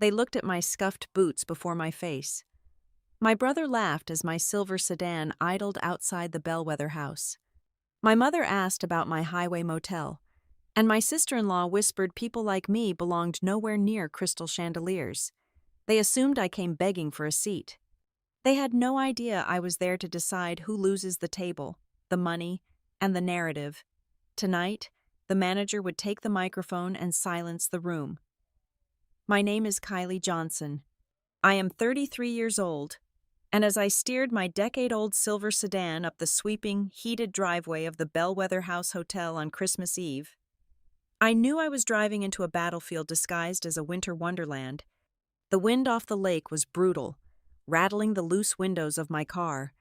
They looked at my scuffed boots before my face. My brother laughed as my silver sedan idled outside the Bellwether House. My mother asked about my highway motel, and my sister-in-law whispered people like me belonged nowhere near crystal chandeliers. They assumed I came begging for a seat. They had no idea I was there to decide who loses the table, the money, and the narrative. Tonight, the manager would take the microphone and silence the room. My name is Kylie Johnson. I am 33 years old, and as I steered my decade-old silver sedan up the sweeping, heated driveway of the Bellwether House Hotel on Christmas Eve, I knew I was driving into a battlefield disguised as a winter wonderland. The wind off the lake was brutal, rattling the loose windows of my car,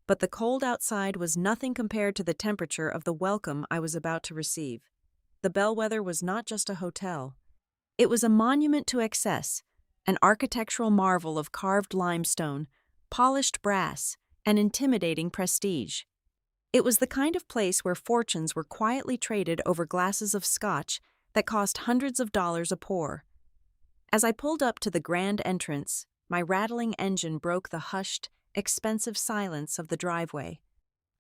but the cold outside was nothing compared to the temperature of the welcome I was about to receive. The Bellwether was not just a hotel. It was a monument to excess, an architectural marvel of carved limestone, polished brass, and intimidating prestige. It was the kind of place where fortunes were quietly traded over glasses of scotch that cost hundreds of dollars a pour. As I pulled up to the grand entrance, my rattling engine broke the hushed, expensive silence of the driveway.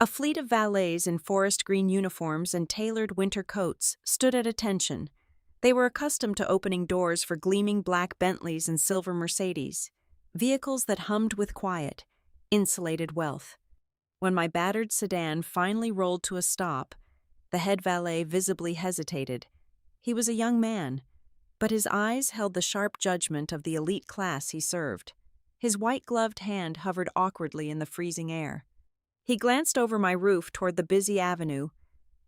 A fleet of valets in forest green uniforms and tailored winter coats stood at attention. They were accustomed to opening doors for gleaming black Bentleys and silver Mercedes, vehicles that hummed with quiet, insulated wealth. When my battered sedan finally rolled to a stop, the head valet visibly hesitated. He was a young man, but his eyes held the sharp judgment of the elite class he served. His white-gloved hand hovered awkwardly in the freezing air. He glanced over my roof toward the busy avenue,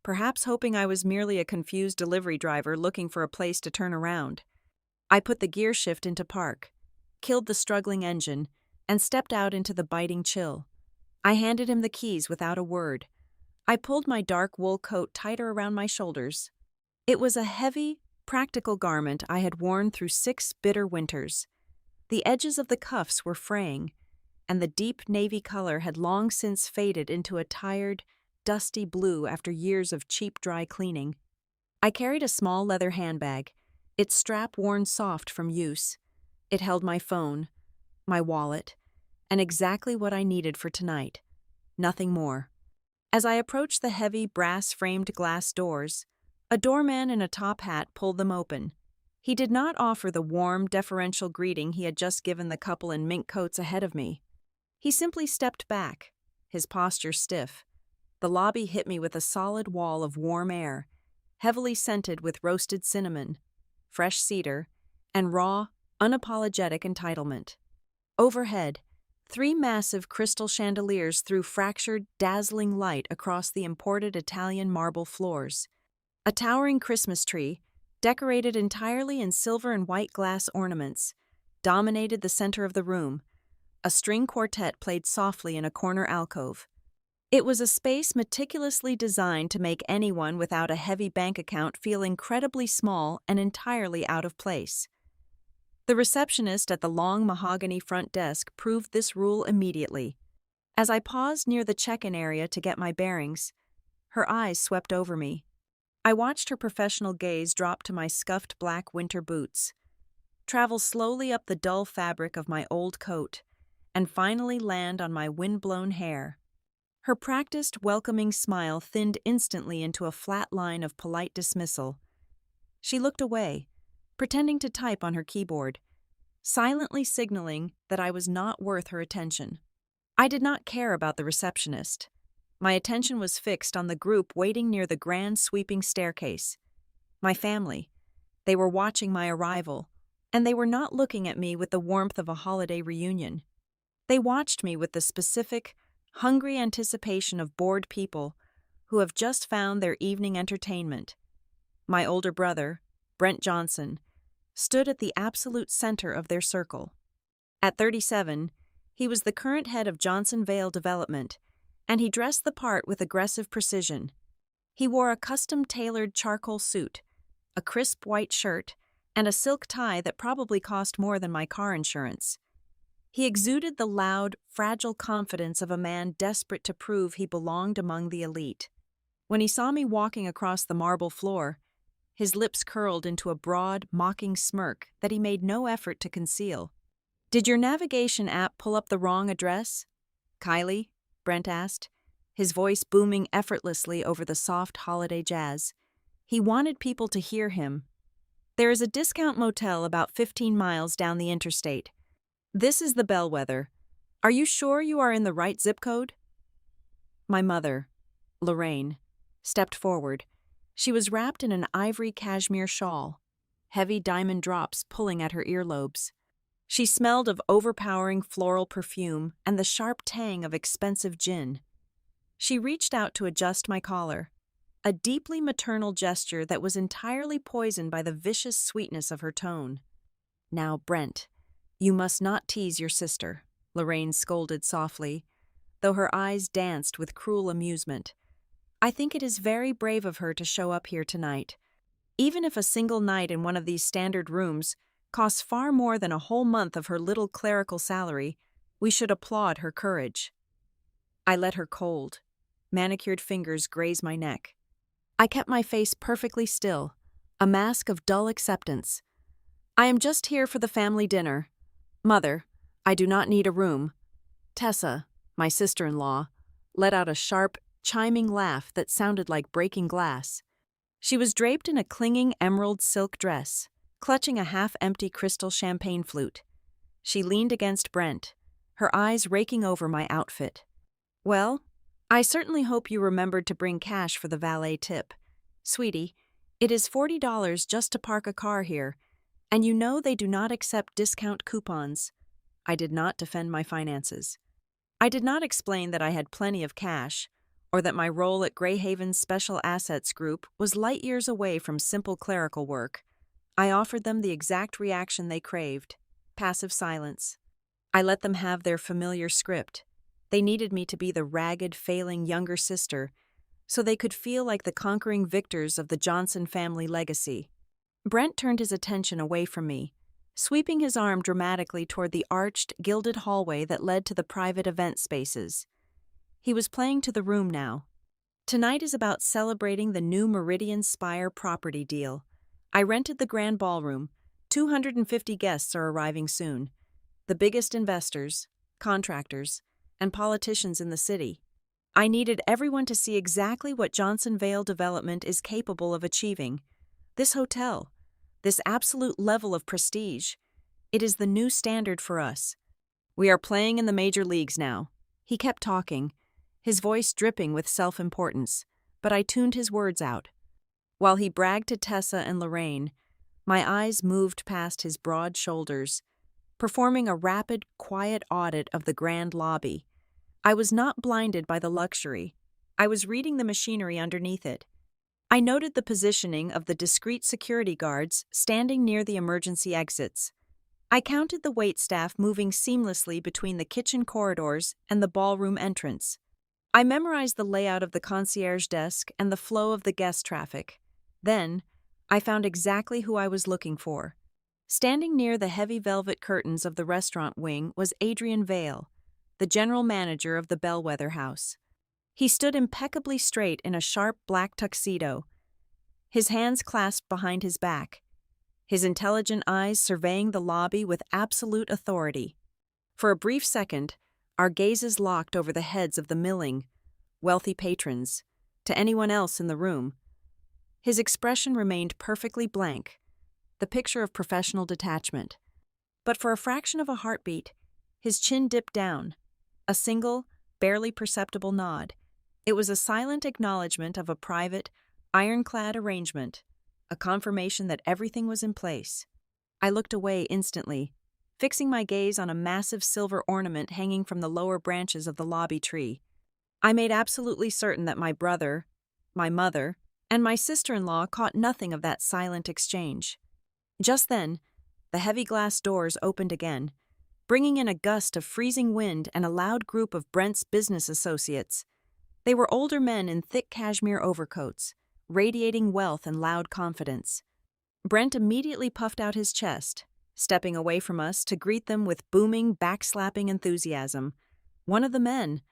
perhaps hoping I was merely a confused delivery driver looking for a place to turn around. I put the gear shift into park, killed the struggling engine, and stepped out into the biting chill. I handed him the keys without a word. I pulled my dark wool coat tighter around my shoulders. It was a heavy, practical garment I had worn through 6 bitter winters. The edges of the cuffs were fraying, and the deep navy color had long since faded into a tired, dusty blue after years of cheap dry cleaning. I carried a small leather handbag, its strap worn soft from use. It held my phone, my wallet, and exactly what I needed for tonight. Nothing more. As I approached the heavy, brass-framed glass doors, a doorman in a top hat pulled them open. He did not offer the warm, deferential greeting he had just given the couple in mink coats ahead of me. He simply stepped back, his posture stiff. The lobby hit me with a solid wall of warm air, heavily scented with roasted cinnamon, fresh cedar, and raw, unapologetic entitlement. Overhead, 3 massive crystal chandeliers threw fractured, dazzling light across the imported Italian marble floors. A towering Christmas tree, decorated entirely in silver and white glass ornaments, dominated the center of the room. A string quartet played softly in a corner alcove. It was a space meticulously designed to make anyone without a heavy bank account feel incredibly small and entirely out of place. The receptionist at the long mahogany front desk proved this rule immediately. As I paused near the check-in area to get my bearings, her eyes swept over me. I watched her professional gaze drop to my scuffed black winter boots, travel slowly up the dull fabric of my old coat, and finally land on my wind-blown hair. Her practiced, welcoming smile thinned instantly into a flat line of polite dismissal. She looked away, pretending to type on her keyboard, silently signaling that I was not worth her attention. I did not care about the receptionist. My attention was fixed on the group waiting near the grand sweeping staircase. My family. They were watching my arrival, and they were not looking at me with the warmth of a holiday reunion. They watched me with the specific, hungry anticipation of bored people who have just found their evening entertainment. My older brother, Brent Johnson, stood at the absolute center of their circle. At 37, he was the current head of Johnson Vale Development, and he dressed the part with aggressive precision. He wore a custom-tailored charcoal suit, a crisp white shirt, and a silk tie that probably cost more than my car insurance. He exuded the loud, fragile confidence of a man desperate to prove he belonged among the elite. When he saw me walking across the marble floor, his lips curled into a broad, mocking smirk that he made no effort to conceal. "Did your navigation app pull up the wrong address, Kylie?" Brent asked, his voice booming effortlessly over the soft holiday jazz. He wanted people to hear him. "There is a discount motel about 15 miles down the interstate. This is the Bellwether. Are you sure you are in the right zip code?" My mother, Lorraine, stepped forward. She was wrapped in an ivory cashmere shawl, heavy diamond drops pulling at her earlobes. She smelled of overpowering floral perfume and the sharp tang of expensive gin. She reached out to adjust my collar, a deeply maternal gesture that was entirely poisoned by the vicious sweetness of her tone. "Now, Brent, you must not tease your sister," Lorraine scolded softly, though her eyes danced with cruel amusement. "I think it is very brave of her to show up here tonight. Even if a single night in one of these standard rooms costs far more than a whole month of her little clerical salary, we should applaud her courage." I let her cold, manicured fingers graze my neck. I kept my face perfectly still, a mask of dull acceptance. "I am just here for the family dinner. Mother, I do not need a room." Tessa, my sister-in-law, let out a sharp, chiming laugh that sounded like breaking glass. She was draped in a clinging emerald silk dress, clutching a half-empty crystal champagne flute. She leaned against Brent, her eyes raking over my outfit. "Well, I certainly hope you remembered to bring cash for the valet tip. Sweetie, it is $40 just to park a car here, and you know they do not accept discount coupons." I did not defend my finances. I did not explain that I had plenty of cash, or that my role at Greyhaven's Special Assets Group was light years away from simple clerical work. I offered them the exact reaction they craved: passive silence. I let them have their familiar script. They needed me to be the ragged, failing younger sister, so they could feel like the conquering victors of the Johnson family legacy. Brent turned his attention away from me, sweeping his arm dramatically toward the arched, gilded hallway that led to the private event spaces. He was playing to the room now. "Tonight is about celebrating the new Meridian Spire property deal. I rented the grand ballroom. 250 guests are arriving soon. The biggest investors, contractors, and politicians in the city. I needed everyone to see exactly what Johnson Vale Development is capable of achieving. This hotel, this absolute level of prestige, it is the new standard for us. We are playing in the major leagues now." He kept talking, his voice dripping with self-importance, but I tuned his words out. While he bragged to Tessa and Lorraine, my eyes moved past his broad shoulders, performing a rapid, quiet audit of the grand lobby. I was not blinded by the luxury. I was reading the machinery underneath it. I noted the positioning of the discreet security guards standing near the emergency exits. I counted the waitstaff moving seamlessly between the kitchen corridors and the ballroom entrance. I memorized the layout of the concierge desk and the flow of the guest traffic. Then, I found exactly who I was looking for. Standing near the heavy velvet curtains of the restaurant wing was Adrian Vale, the general manager of the Bellwether House. He stood impeccably straight in a sharp black tuxedo, his hands clasped behind his back, his intelligent eyes surveying the lobby with absolute authority. For a brief second, our gazes locked over the heads of the milling, wealthy patrons. To anyone else in the room, his expression remained perfectly blank, the picture of professional detachment. But for a fraction of a heartbeat, his chin dipped down, a single, barely perceptible nod. It was a silent acknowledgement of a private, ironclad arrangement, a confirmation that everything was in place. I looked away instantly, fixing my gaze on a massive silver ornament hanging from the lower branches of the lobby tree. I made absolutely certain that my brother, my mother, and my sister-in-law caught nothing of that silent exchange. Just then, the heavy glass doors opened again, bringing in a gust of freezing wind and a loud group of Brent's business associates. They were older men in thick cashmere overcoats, radiating wealth and loud confidence. Brent immediately puffed out his chest, stepping away from us to greet them with booming, backslapping enthusiasm. One of the men,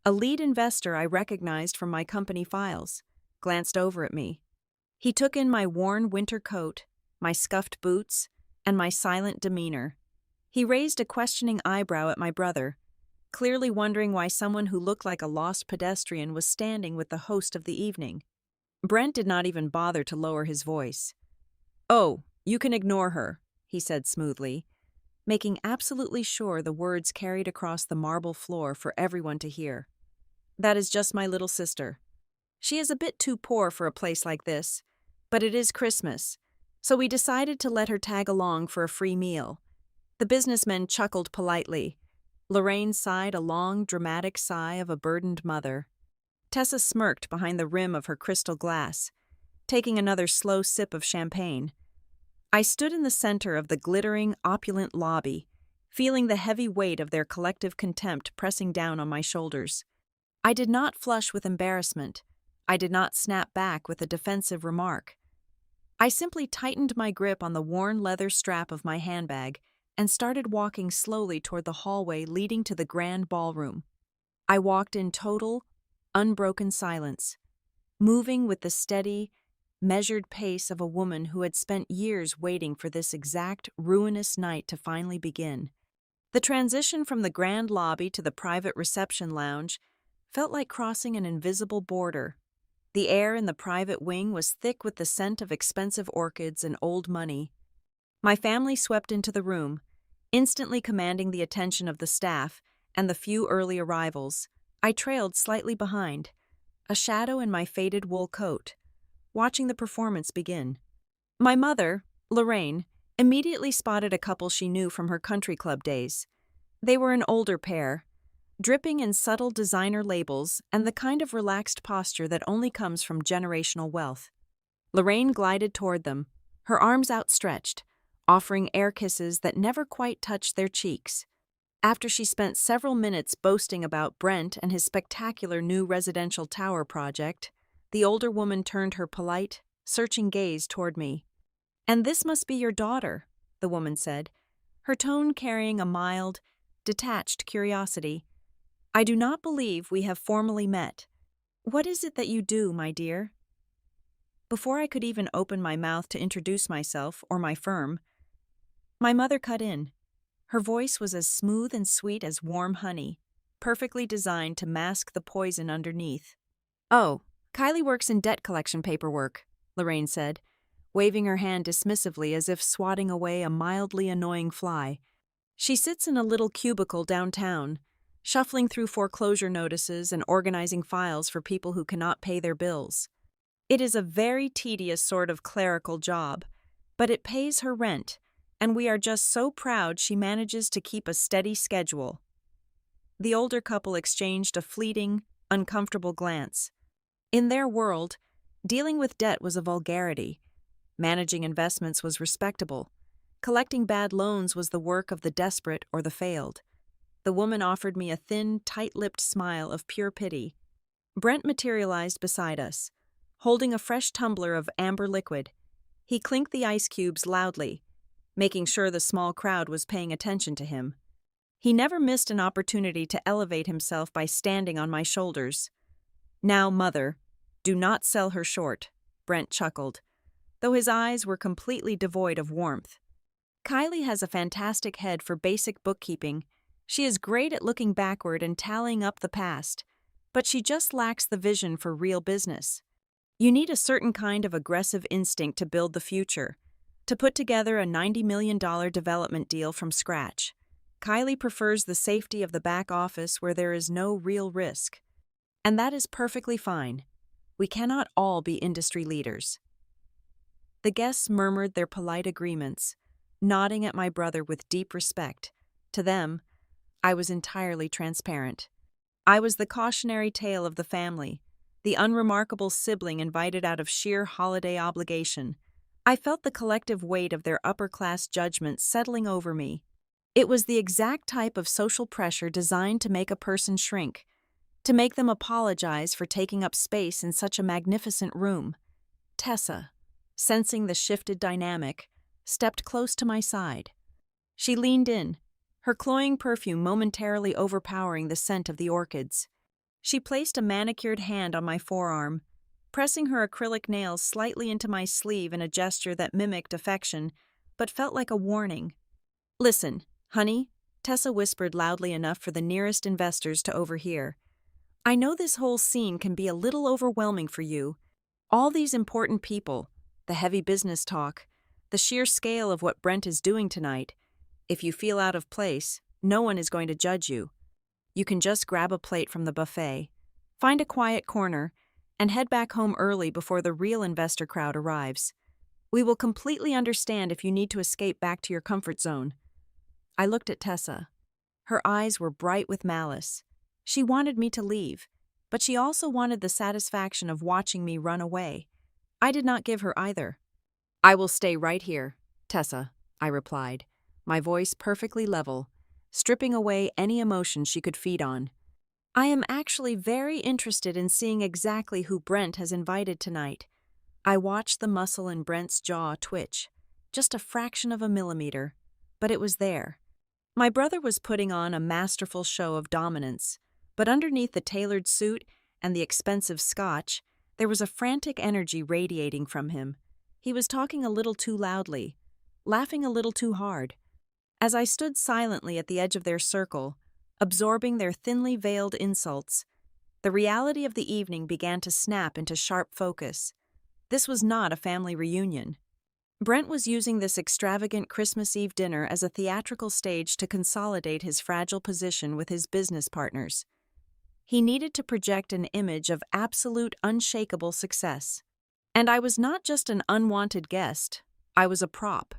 a lead investor I recognized from my company files, glanced over at me. He took in my worn winter coat, my scuffed boots, and my silent demeanor. He raised a questioning eyebrow at my brother, clearly wondering why someone who looked like a lost pedestrian was standing with the host of the evening. Brent did not even bother to lower his voice. "Oh, you can ignore her," he said smoothly, making absolutely sure the words carried across the marble floor for everyone to hear. "That is just my little sister. She is a bit too poor for a place like this, but it is Christmas, so we decided to let her tag along for a free meal." The businessmen chuckled politely. Lorraine sighed a long, dramatic sigh of a burdened mother. Tessa smirked behind the rim of her crystal glass, taking another slow sip of champagne. I stood in the center of the glittering, opulent lobby, feeling the heavy weight of their collective contempt pressing down on my shoulders. I did not flush with embarrassment. I did not snap back with a defensive remark. I simply tightened my grip on the worn leather strap of my handbag and started walking slowly toward the hallway leading to the grand ballroom. I walked in total, unbroken silence, moving with the steady, measured pace of a woman who had spent years waiting for this exact, ruinous night to finally begin. The transition from the grand lobby to the private reception lounge felt like crossing an invisible border. The air in the private wing was thick with the scent of expensive orchids and old money. My family swept into the room, instantly commanding the attention of the staff and the few early arrivals. I trailed slightly behind, a shadow in my faded wool coat, watching the performance begin. My mother, Lorraine, immediately spotted a couple she knew from her country club days. They were an older pair, dripping in subtle designer labels and the kind of relaxed posture that only comes from generational wealth. Lorraine glided toward them, her arms outstretched, offering air kisses that never quite touched their cheeks. After she spent several minutes boasting about Brent and his spectacular new residential tower project, the older woman turned her polite, searching gaze toward me. "And this must be your daughter," the woman said, her tone carrying a mild, detached curiosity. "I do not believe we have formally met. What is it that you do, my dear?" Before I could even open my mouth to introduce myself or my firm, my mother cut in. Her voice was as smooth and sweet as warm honey, perfectly designed to mask the poison underneath. "Oh, Kylie works in debt collection paperwork," Lorraine said, waving her hand dismissively as if swatting away a mildly annoying fly. "She sits in a little cubicle downtown, shuffling through foreclosure notices and organizing files for people who cannot pay their bills. It is a very tedious sort of clerical job, but it pays her rent, and we are just so proud she manages to keep a steady schedule." The older couple exchanged a fleeting, uncomfortable glance. In their world, dealing with debt was a vulgarity. Managing investments was respectable. Collecting bad loans was the work of the desperate or the failed. The woman offered me a thin, tight-lipped smile of pure pity. Brent materialized beside us, holding a fresh tumbler of amber liquid. He clinked the ice cubes loudly, making sure the small crowd was paying attention to him. He never missed an opportunity to elevate himself by standing on my shoulders. "Now, mother, do not sell her short," Brent chuckled, though his eyes were completely devoid of warmth. "Kylie has a fantastic head for basic bookkeeping. She is great at looking backward and tallying up the past, but she just lacks the vision for real business. You need a certain kind of aggressive instinct to build the future, to put together a $90 million development deal from scratch. Kylie prefers the safety of the back office where there is no real risk. And that is perfectly fine. We cannot all be industry leaders." The guests murmured their polite agreements, nodding at my brother with deep respect. To them, I was entirely transparent. I was the cautionary tale of the family, the unremarkable sibling invited out of sheer holiday obligation. I felt the collective weight of their upper-class judgment settling over me. It was the exact type of social pressure designed to make a person shrink, to make them apologize for taking up space in such a magnificent room. Tessa, sensing the shifted dynamic, stepped close to my side. She leaned in, her cloying perfume momentarily overpowering the scent of the orchids. She placed a manicured hand on my forearm, pressing her acrylic nails slightly into my sleeve in a gesture that mimicked affection, but felt like a warning. "Listen, honey," Tessa whispered loudly enough for the nearest investors to overhear. "I know this whole scene can be a little overwhelming for you. All these important people, the heavy business talk, the sheer scale of what Brent is doing tonight. If you feel out of place, no one is going to judge you. You can just grab a plate from the buffet, find a quiet corner, and head back home early before the real investor crowd arrives. We will completely understand if you need to escape back to your comfort zone." I looked at Tessa. Her eyes were bright with malice. She wanted me to leave, but she also wanted the satisfaction of watching me run away. I did not give her either. "I will stay right here, Tessa," I replied, my voice perfectly level, stripping away any emotion she could feed on. "I am actually very interested in seeing exactly who Brent has invited tonight." I watched the muscle in Brent's jaw twitch, just a fraction of a millimeter, but it was there. My brother was putting on a masterful show of dominance, but underneath the tailored suit and the expensive scotch, there was a frantic energy radiating from him. He was talking a little too loudly, laughing a little too hard. As I stood silently at the edge of their circle, absorbing their thinly veiled insults, the reality of the evening began to snap into sharp focus. This was not a family reunion. Brent was using this extravagant Christmas Eve dinner as a theatrical stage to consolidate his fragile position with his business partners. He needed to project an image of absolute, unshakable success. And I was not just an unwanted guest, I was a prop.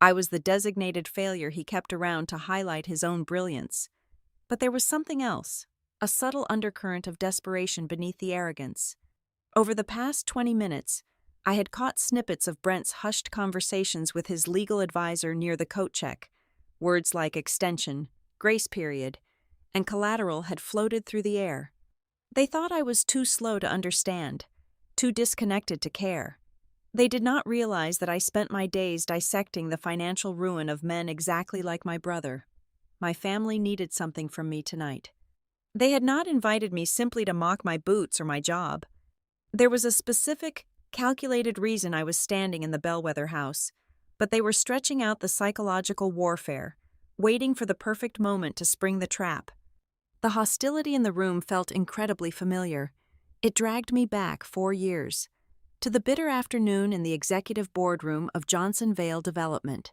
I was the designated failure he kept around to highlight his own brilliance. But there was something else, a subtle undercurrent of desperation beneath the arrogance. Over the past 20 minutes, I had caught snippets of Brent's hushed conversations with his legal advisor near the coat check. Words like extension, grace period, and collateral had floated through the air. They thought I was too slow to understand, too disconnected to care. They did not realize that I spent my days dissecting the financial ruin of men exactly like my brother. My family needed something from me tonight. They had not invited me simply to mock my boots or my job. There was a specific, calculated reason I was standing in the Bellwether House, but they were stretching out the psychological warfare, waiting for the perfect moment to spring the trap. The hostility in the room felt incredibly familiar. It dragged me back 4 years, to the bitter afternoon in the executive boardroom of Johnson Vale Development.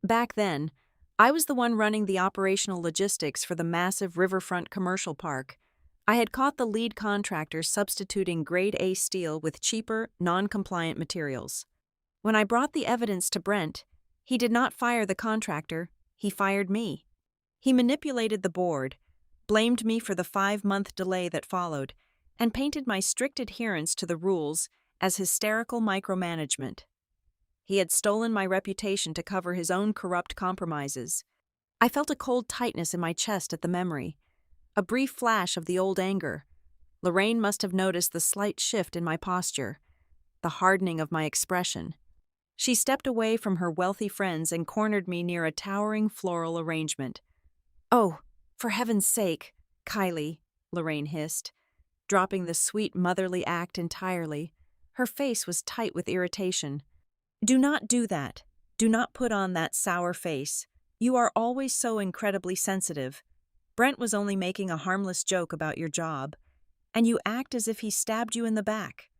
Back then, I was the one running the operational logistics for the massive riverfront commercial park. I had caught the lead contractor substituting grade A steel with cheaper, non-compliant materials. When I brought the evidence to Brent, he did not fire the contractor, he fired me. He manipulated the board, blamed me for the 5-month delay that followed, and painted my strict adherence to the rules as hysterical micromanagement. He had stolen my reputation to cover his own corrupt compromises. I felt a cold tightness in my chest at the memory, a brief flash of the old anger. Lorraine must have noticed the slight shift in my posture, the hardening of my expression. She stepped away from her wealthy friends and cornered me near a towering floral arrangement. "Oh, for heaven's sake, Kylie," Lorraine hissed, dropping the sweet motherly act entirely. Her face was tight with irritation. "Do not do that. Do not put on that sour face. You are always so incredibly sensitive. Brent was only making a harmless joke about your job, and you act as if he stabbed you in the back.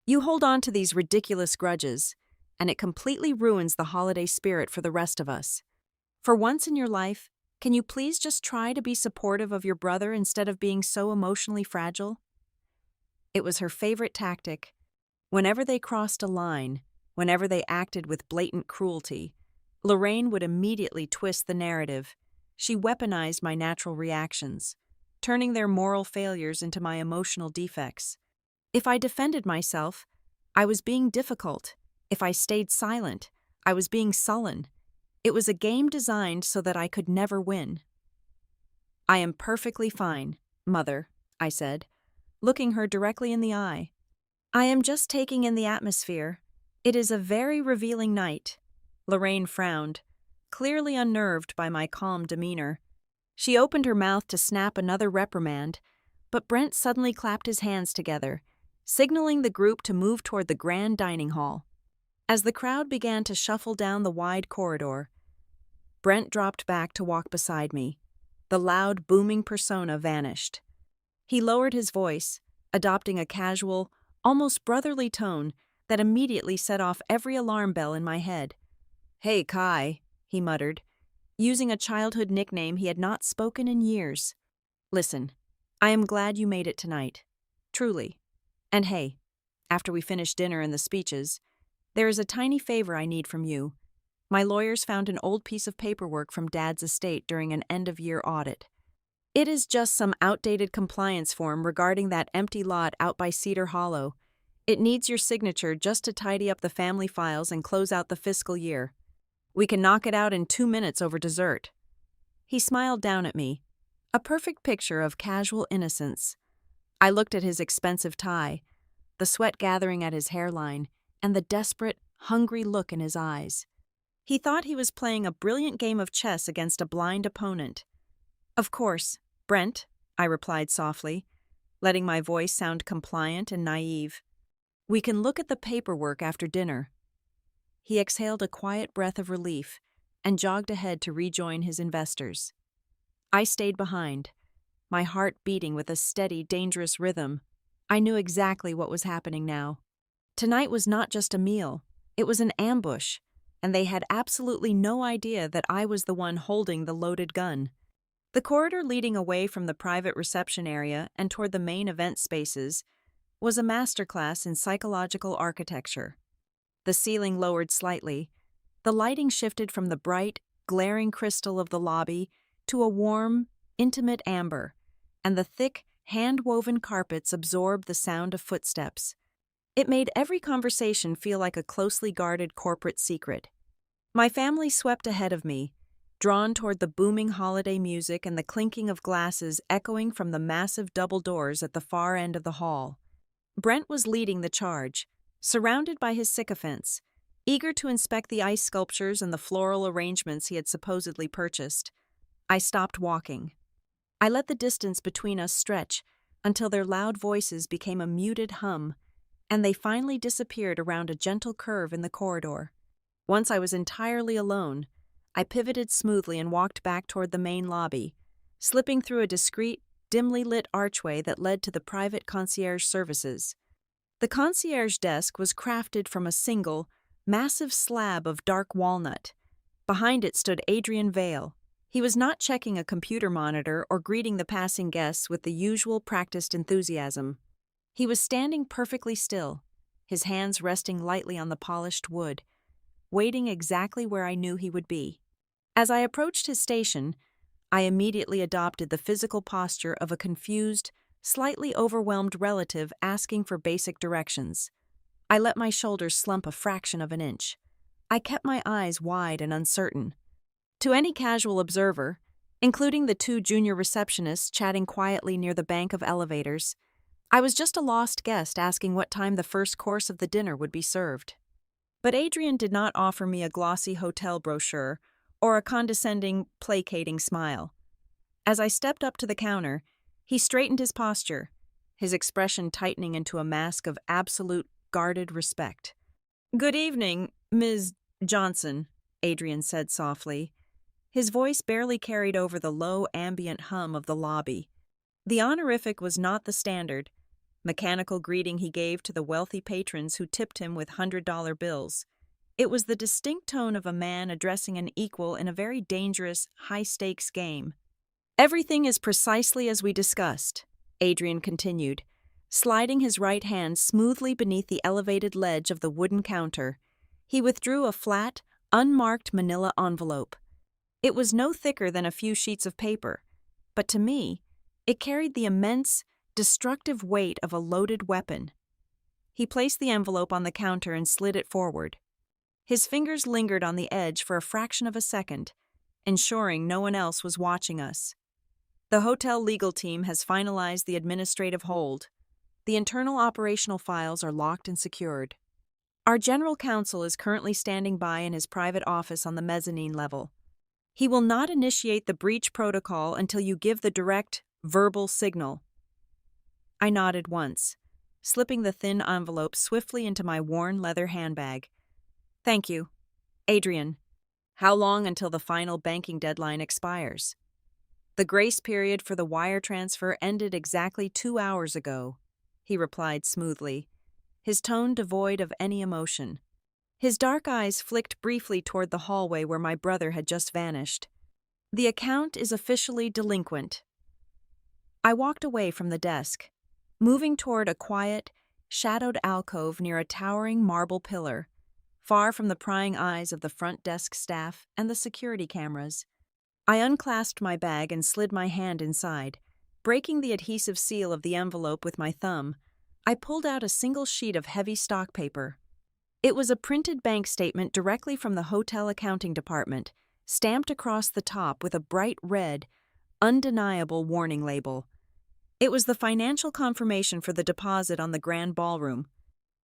You hold on to these ridiculous grudges, and it completely ruins the holiday spirit for the rest of us. For once in your life, can you please just try to be supportive of your brother instead of being so emotionally fragile?" It was her favorite tactic. Whenever they crossed a line, whenever they acted with blatant cruelty, Lorraine would immediately twist the narrative. She weaponized my natural reactions, turning their moral failures into my emotional defects. If I defended myself, I was being difficult. If I stayed silent, I was being sullen. It was a game designed so that I could never win. "I am perfectly fine, Mother," I said, looking her directly in the eye. "I am just taking in the atmosphere. It is a very revealing night." Lorraine frowned, clearly unnerved by my calm demeanor. She opened her mouth to snap another reprimand, but Brent suddenly clapped his hands together, signaling the group to move toward the grand dining hall. As the crowd began to shuffle down the wide corridor, Brent dropped back to walk beside me. The loud, booming persona vanished. He lowered his voice, adopting a casual, almost brotherly tone that immediately set off every alarm bell in my head. "Hey, Kai," he muttered, using a childhood nickname he had not spoken in years. "Listen, I am glad you made it tonight. Truly. And hey, after we finish dinner and the speeches, there is a tiny favor I need from you. My lawyers found an old piece of paperwork from Dad's estate during an end-of-year audit. It is just some outdated compliance form regarding that empty lot out by Cedar Hollow. It needs your signature just to tidy up the family files and close out the fiscal year. We can knock it out in 2 minutes over dessert." He smiled down at me, a perfect picture of casual innocence. I looked at his expensive tie, the sweat gathering at his hairline, and the desperate, hungry look in his eyes. He thought he was playing a brilliant game of chess against a blind opponent. "Of course, Brent," I replied softly, letting my voice sound compliant and naive. "We can look at the paperwork after dinner." He exhaled a quiet breath of relief and jogged ahead to rejoin his investors. I stayed behind, my heart beating with a steady, dangerous rhythm. I knew exactly what was happening now. Tonight was not just a meal, it was an ambush, and they had absolutely no idea that I was the one holding the loaded gun. The corridor leading away from the private reception area and toward the main event spaces was a masterclass in psychological architecture. The ceiling lowered slightly, the lighting shifted from the bright, glaring crystal of the lobby to a warm, intimate amber, and the thick, hand-woven carpets absorbed the sound of footsteps. It made every conversation feel like a closely guarded corporate secret. My family swept ahead of me, drawn toward the booming holiday music and the clinking of glasses echoing from the massive double doors at the far end of the hall. Brent was leading the charge, surrounded by his sycophants, eager to inspect the ice sculptures and the floral arrangements he had supposedly purchased. I stopped walking. I let the distance between us stretch until their loud voices became a muted hum, and they finally disappeared around a gentle curve in the corridor. Once I was entirely alone, I pivoted smoothly and walked back toward the main lobby, slipping through a discreet, dimly lit archway that led to the private concierge services. The concierge desk was crafted from a single, massive slab of dark walnut. Behind it stood Adrian Vale. He was not checking a computer monitor or greeting the passing guests with the usual practiced enthusiasm. He was standing perfectly still, his hands resting lightly on the polished wood, waiting exactly where I knew he would be. As I approached his station, I immediately adopted the physical posture of a confused, slightly overwhelmed relative asking for basic directions. I let my shoulders slump a fraction of an inch. I kept my eyes wide and uncertain. To any casual observer, including the 2 junior receptionists chatting quietly near the bank of elevators, I was just a lost guest asking what time the first course of the dinner would be served. But Adrian did not offer me a glossy hotel brochure or a condescending, placating smile. As I stepped up to the counter, he straightened his posture, his expression tightening into a mask of absolute, guarded respect. "Good evening, Ms. Johnson," Adrian said softly. His voice barely carried over the low, ambient hum of the lobby. The honorific was not the standard, mechanical greeting he gave to the wealthy patrons who tipped him with $100 bills. It was the distinct tone of a man addressing an equal in a very dangerous, high-stakes game. "Everything is precisely as we discussed," Adrian continued, sliding his right hand smoothly beneath the elevated ledge of the wooden counter. He withdrew a flat, unmarked manila envelope. It was no thicker than a few sheets of paper, but to me, it carried the immense, destructive weight of a loaded weapon. He placed the envelope on the counter and slid it forward. His fingers lingered on the edge for a fraction of a second, ensuring no one else was watching us. "The hotel legal team has finalized the administrative hold. The internal operational files are locked and secured. Our general counsel is currently standing by in his private office on the mezzanine level. He will not initiate the breach protocol until you give the direct, verbal signal." I nodded once, slipping the thin envelope swiftly into my worn leather handbag. Thank you. Adrian, how long until the final banking deadline expires? The grace period for the wire transfer ended exactly 2 hours ago, he replied smoothly, his tone devoid of any emotion. His dark eyes flicked briefly toward the hallway where my brother had just vanished. The account is officially delinquent. I walked away from the desk, moving toward a quiet, shadowed alcove near a towering marble pillar, far from the prying eyes of the front desk staff and the security cameras. I unclasped my bag and slid my hand inside. Breaking the adhesive seal of the envelope with my thumb, I pulled out a single sheet of heavy stock paper. It was a printed bank statement directly from the hotel accounting department, stamped across the top with a bright red, undeniable warning label. It was the financial confirmation for the deposit on the Grand Ballroom.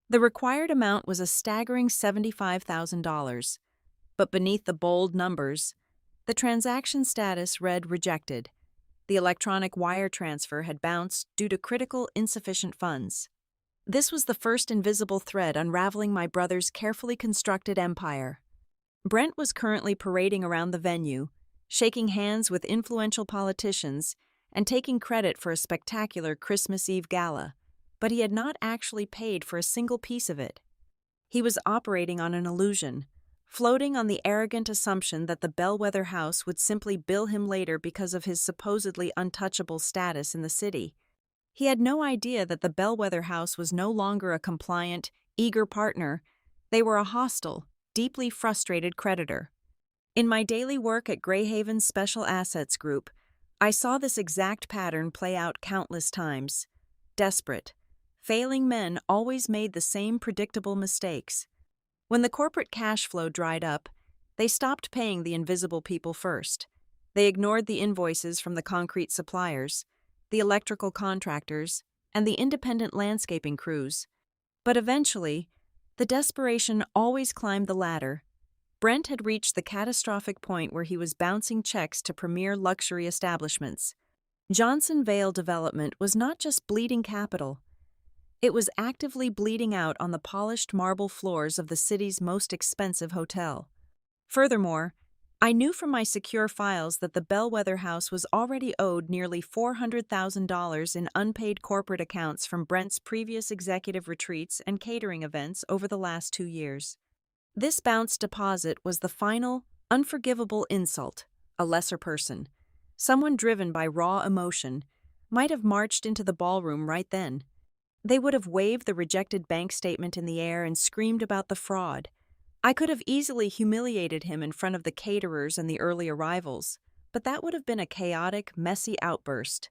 The required amount was a staggering $75,000, but beneath the bold numbers, the transaction status read rejected. The electronic wire transfer had bounced due to critical insufficient funds. This was the first invisible thread unraveling my brother's carefully constructed empire. Brent was currently parading around the venue, shaking hands with influential politicians and taking credit for a spectacular Christmas Eve gala, but he had not actually paid for a single piece of it. He was operating on an illusion, floating on the arrogant assumption that the Bellwether House would simply bill him later because of his supposedly untouchable status in the city. He had no idea that the Bellwether House was no longer a compliant, eager partner. They were a hostile, deeply frustrated creditor. In my daily work at Greyhaven's Special Assets Group, I saw this exact pattern play out countless times. Desperate, failing men always made the same predictable mistakes. When the corporate cash flow dried up, they stopped paying the invisible people first. They ignored the invoices from the concrete suppliers, the electrical contractors, and the independent landscaping crews. But eventually, the desperation always climbed the ladder. Brent had reached the catastrophic point where he was bouncing checks to premier luxury establishments. Johnson Vale Development was not just bleeding capital. It was actively bleeding out on the polished marble floors of the city's most expensive hotel. Furthermore, I knew from my secure files that the Bellwether House was already owed nearly $400,000 in unpaid corporate accounts from Brent's previous executive retreats and catering events over the last 2 years. This bounced deposit was the final, unforgivable insult. A lesser person, someone driven by raw emotion, might have marched into the ballroom right then. They would have waved the rejected bank statement in the air and screamed about the fraud. I could have easily humiliated him in front of the caterers and the early arrivals, but that would have been a chaotic, messy outburst.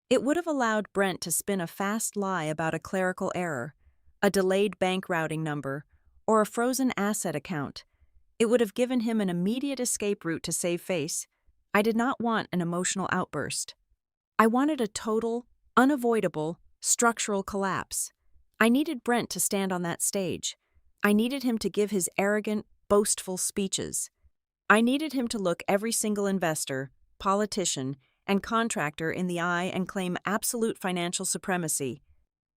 It would have allowed Brent to spin a fast lie about a clerical error, a delayed bank routing number, or a frozen asset account. It would have given him an immediate escape route to save face. I did not want an emotional outburst. I wanted a total, unavoidable, structural collapse. I needed Brent to stand on that stage. I needed him to give his arrogant, boastful speeches. I needed him to look every single investor, politician, and contractor in the eye and claim absolute financial supremacy.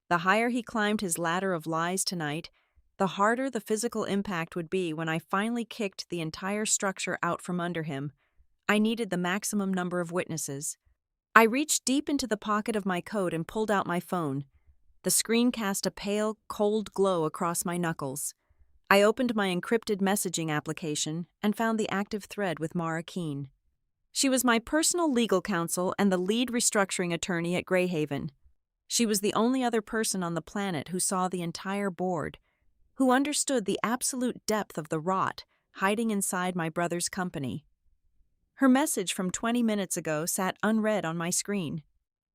The higher he climbed his ladder of lies tonight, the harder the physical impact would be when I finally kicked the entire structure out from under him. I needed the maximum number of witnesses. I reached deep into the pocket of my coat and pulled out my phone. The screen cast a pale, cold glow across my knuckles. I opened my encrypted messaging application and found the active thread with Mara Keene. She was my personal legal counsel and the lead restructuring attorney at Greyhaven. She was the only other person on the planet who saw the entire board, who understood the absolute depth of the rot hiding inside my brother's company. Her message from 20 minutes ago sat unread on my screen.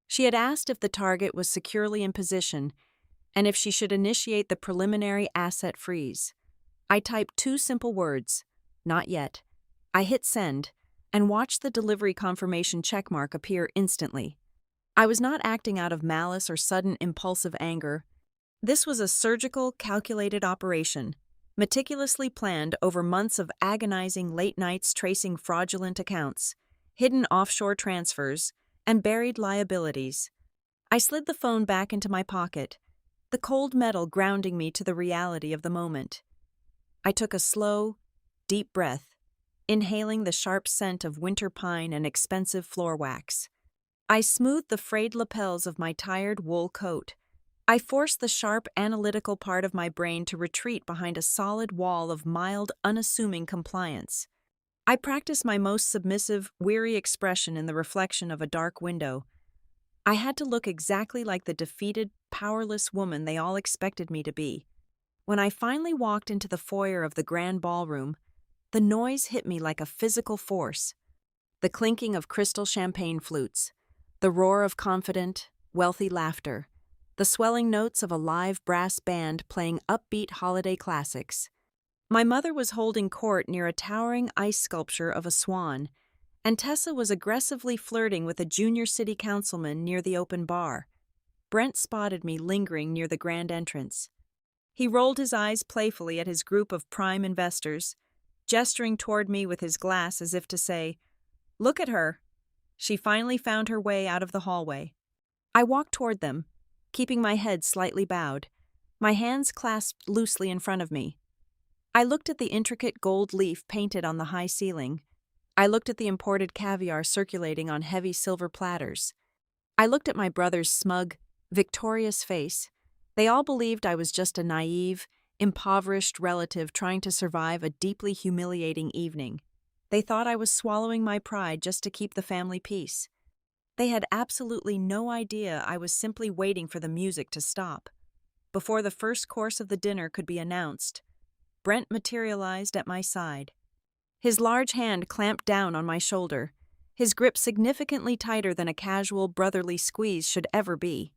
She had asked if the target was securely in position and if she should initiate the preliminary asset freeze. I typed 2 simple words, "Not yet." I hit send and watched the delivery confirmation checkmark appear instantly. I was not acting out of malice or sudden impulsive anger. This was a surgical, calculated operation, meticulously planned over months of agonizing late nights tracing fraudulent accounts, hidden offshore transfers, and buried liabilities. I slid the phone back into my pocket. the cold metal grounding me to the reality of the moment. I took a slow, deep breath, inhaling the sharp scent of winter pine and expensive floor wax. I smoothed the frayed lapels of my tired wool coat. I forced the sharp, analytical part of my brain to retreat behind a solid wall of mild, unassuming compliance. I practiced my most submissive, weary expression in the reflection of a dark window. I had to look exactly like the defeated, powerless woman they all expected me to be. When I finally walked into the foyer of the grand ballroom, the noise hit me like a physical force. The clinking of crystal champagne flutes, the roar of confident, wealthy laughter, the swelling notes of a live brass band playing upbeat holiday classics. My mother was holding court near a towering ice sculpture of a swan, and Tessa was aggressively flirting with a junior city councilman near the open bar. Brent spotted me lingering near the grand entrance. He rolled his eyes playfully at his group of prime investors, gesturing toward me with his glass as if to say, "Look at her." She finally found her way out of the hallway. I walked toward them, keeping my head slightly bowed, my hands clasped loosely in front of me. I looked at the intricate gold leaf painted on the high ceiling. I looked at the imported caviar circulating on heavy silver platters. I looked at my brother's smug, victorious face. They all believed I was just a naive, impoverished relative trying to survive a deeply humiliating evening. They thought I was swallowing my pride just to keep the family peace. They had absolutely no idea I was simply waiting for the music to stop. Before the first course of the dinner could be announced, Brent materialized at my side. His large hand clamped down on my shoulder, his grip significantly tighter than a casual brotherly squeeze should ever be.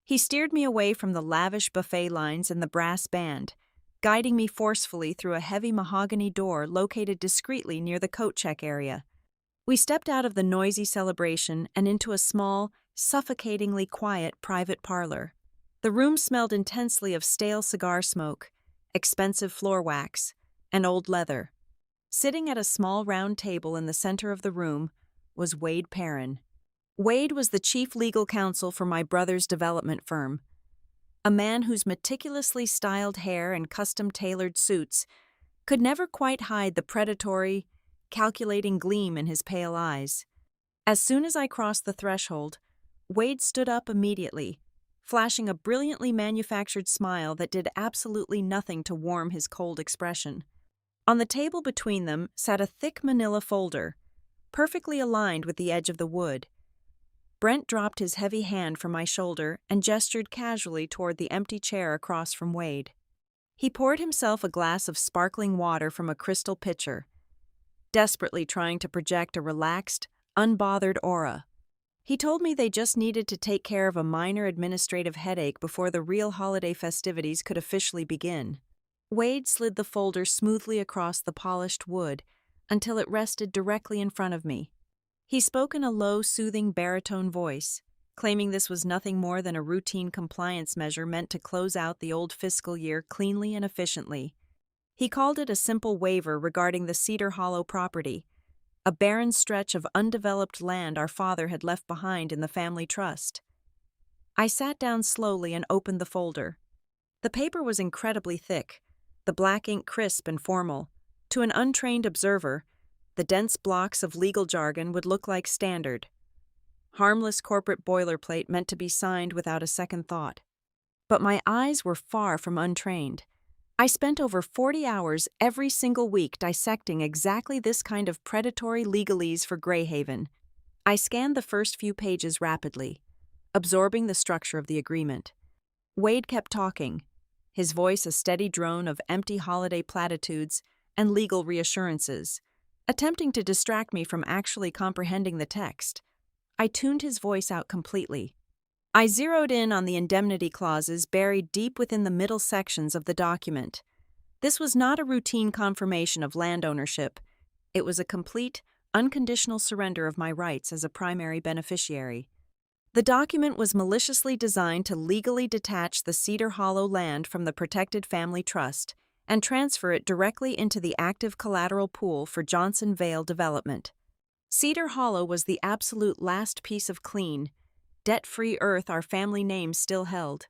He steered me away from the lavish buffet lines and the brass band, guiding me forcefully through a heavy mahogany door located discreetly near the coat check area. We stepped out of the noisy celebration and into a small, suffocatingly quiet private parlor. The room smelled intensely of stale cigar smoke, expensive floor wax, and old leather. Sitting at a small round table in the center of the room was Wade Perrin. Wade was the chief legal counsel for my brother's development firm, a man whose meticulously styled hair and custom-tailored suits could never quite hide the predatory, calculating gleam in his pale eyes. As soon as I crossed the threshold, Wade stood up immediately, flashing a brilliantly manufactured smile that did absolutely nothing to warm his cold expression. On the table between them sat a thick manila folder, perfectly aligned with the edge of the wood. Brent dropped his heavy hand from my shoulder and gestured casually toward the empty chair across from Wade. He poured himself a glass of sparkling water from a crystal pitcher, desperately trying to project a relaxed, unbothered aura. He told me they just needed to take care of a minor administrative headache before the real holiday festivities could officially begin. Wade slid the folder smoothly across the polished wood until it rested directly in front of me. He spoke in a low, soothing baritone voice, claiming this was nothing more than a routine compliance measure meant to close out the old fiscal year cleanly and efficiently. He called it a simple waiver regarding the Cedar Hollow property, a barren stretch of undeveloped land our father had left behind in the family trust. I sat down slowly and opened the folder. The paper was incredibly thick, the black ink crisp and formal. To an untrained observer, the dense blocks of legal jargon would look like standard, harmless corporate boilerplate meant to be signed without a second thought. But my eyes were far from untrained. I spent over 40 hours every single week dissecting exactly this kind of predatory legalese for Greyhaven. I scanned the first few pages rapidly, absorbing the structure of the agreement. Wade kept talking, his voice a steady drone of empty holiday platitudes and legal reassurances, attempting to distract me from actually comprehending the text. I tuned his voice out completely. I zeroed in on the indemnity clauses buried deep within the middle sections of the document. This was not a routine confirmation of land ownership. It was a complete, unconditional surrender of my rights as a primary beneficiary. The document was maliciously designed to legally detach the Cedar Hollow land from the protected family trust and transfer it directly into the active collateral pool for Johnson Vale development. Cedar Hollow was the absolute last piece of clean, debt-free earth our family name still held.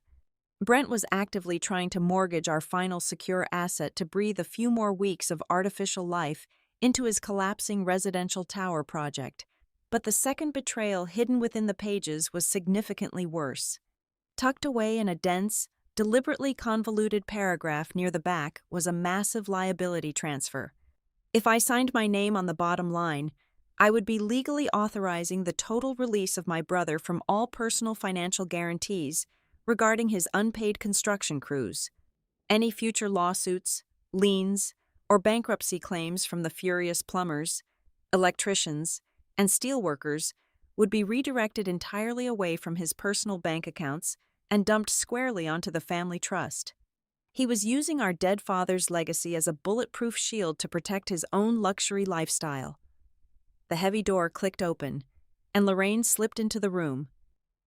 Brent was actively trying to mortgage our final secure asset to breathe a few more weeks of artificial life into his collapsing residential tower project. But the second betrayal hidden within the pages was significantly worse. Tucked away in a dense, deliberately convoluted paragraph near the back was a massive liability transfer. If I signed my name on the bottom line, I would be legally authorizing the total release of my brother from all personal financial guarantees regarding his unpaid construction crews. Any future lawsuits, liens, or bankruptcy claims from the furious plumbers, electricians, and steelworkers would be redirected entirely away from his personal bank accounts and dumped squarely onto the family trust. He was using our dead father's legacy as a bulletproof shield to protect his own luxury lifestyle. The heavy door clicked open, and Lorraine slipped into the room.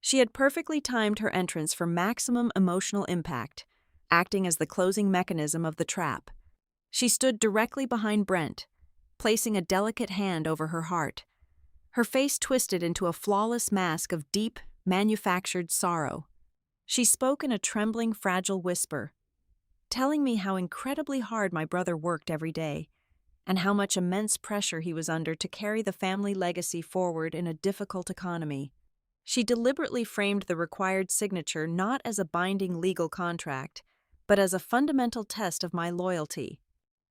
She had perfectly timed her entrance for maximum emotional impact, acting as the closing mechanism of the trap. She stood directly behind Brent, placing a delicate hand over her heart. Her face twisted into a flawless mask of deep, manufactured sorrow. She spoke in a trembling, fragile whisper, telling me how incredibly hard my brother worked every day, and how much immense pressure he was under to carry the family legacy forward in a difficult economy. She deliberately framed the required signature not as a binding legal contract, but as a fundamental test of my loyalty.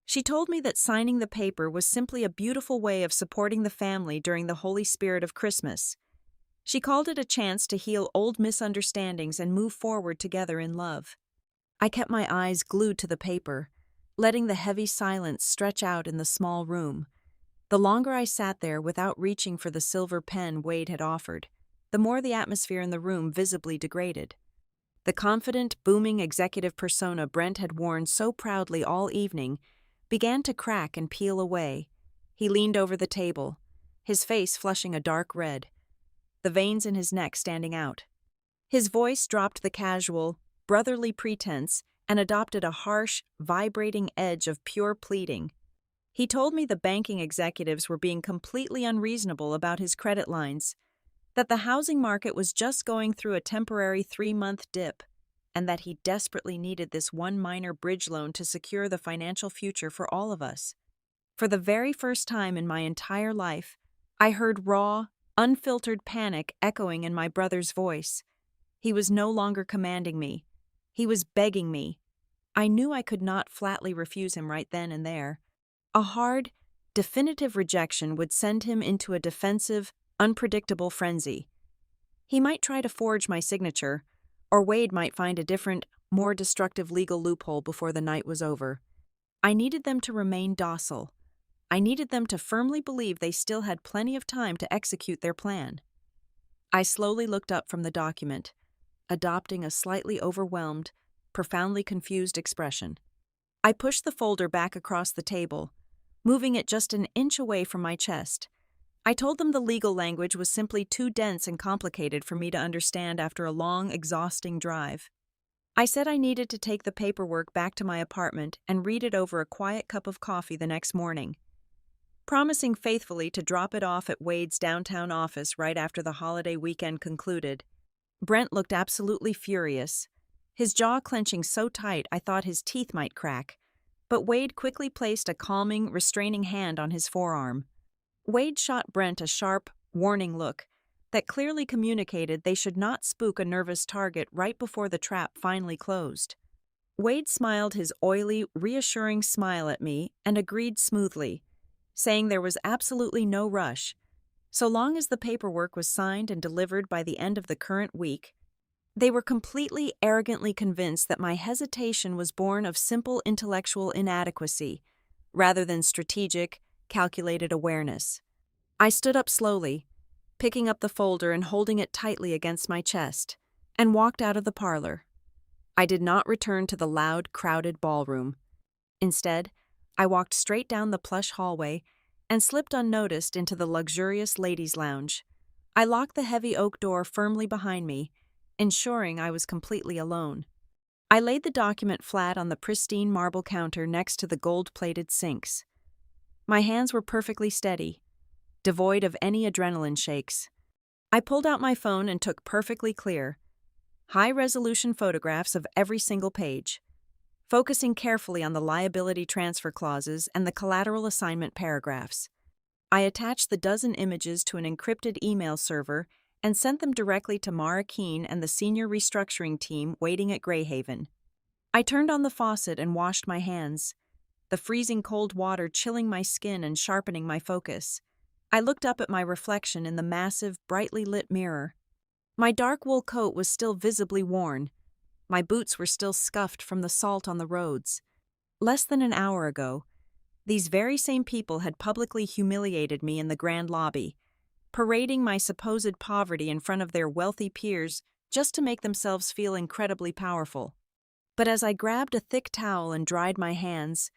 She told me that signing the paper was simply a beautiful way of supporting the family during the holy spirit of Christmas. She called it a chance to heal old misunderstandings and move forward together in love. I kept my eyes glued to the paper, letting the heavy silence stretch out in the small room. The longer I sat there without reaching for the silver pen Wade had offered, the more the atmosphere in the room visibly degraded. The confident, booming executive persona Brent had worn so proudly all evening began to crack and peel away. He leaned over the table, his face flushing a dark red, the veins in his neck standing out. His voice dropped the casual, brotherly pretense and adopted a harsh, vibrating edge of pure pleading. He told me the banking executives were being completely unreasonable about his credit lines, that the housing market was just going through a temporary 3-month dip, and that he desperately needed this one minor bridge loan to secure the financial future for all of us. For the very first time in my entire life, I heard raw, unfiltered panic echoing in my brother's voice. He was no longer commanding me. He was begging me. I knew I could not flatly refuse him right then and there. A hard, definitive rejection would send him into a defensive, unpredictable frenzy. He might try to forge my signature, or Wade might find a different, more destructive legal loophole before the night was over. I needed them to remain docile. I needed them to firmly believe they still had plenty of time to execute their plan. I slowly looked up from the document, adopting a slightly overwhelmed, profoundly confused expression. I pushed the folder back across the table, moving it just an inch away from my chest. I told them the legal language was simply too dense and complicated for me to understand after a long, exhausting drive. I said I needed to take the paperwork back to my apartment and read it over a quiet cup of coffee the next morning, promising faithfully to drop it off at Wade's downtown office right after the holiday weekend concluded. Brent looked absolutely furious, his jaw clenching so tight I thought his teeth might crack, but Wade quickly placed a calming, restraining hand on his forearm. Wade shot Brent a sharp, warning look that clearly communicated they should not spook a nervous target right before the trap finally closed. Wade smiled his oily, reassuring smile at me and agreed smoothly, saying there was absolutely no rush. So long as the paperwork was signed and delivered by the end of the current week, they were completely arrogantly convinced that my hesitation was born of simple intellectual inadequacy, rather than strategic, calculated awareness. I stood up slowly, picking up the folder and holding it tightly against my chest, and walked out of the parlor. I did not return to the loud, crowded ballroom. Instead, I walked straight down the plush hallway and slipped unnoticed into the luxurious ladies' lounge. I locked the heavy oak door firmly behind me, ensuring I was completely alone. I laid the document flat on the pristine marble counter next to the gold-plated sinks. My hands were perfectly steady, devoid of any adrenaline shakes. I pulled out my phone and took perfectly clear, high-resolution photographs of every single page, focusing carefully on the liability transfer clauses and the collateral assignment paragraphs. I attached the dozen images to an encrypted email server and sent them directly to Mara Keene and the senior restructuring team waiting at Greyhaven. I turned on the faucet and washed my hands, the freezing cold water chilling my skin and sharpening my focus. I looked up at my reflection in the massive, brightly lit mirror. My dark wool coat was still visibly worn. My boots were still scuffed from the salt on the roads. Less than an hour ago, these very same people had publicly humiliated me in the grand lobby, parading my supposed poverty in front of their wealthy peers just to make themselves feel incredibly powerful. But as I grabbed a thick towel and dried my hands,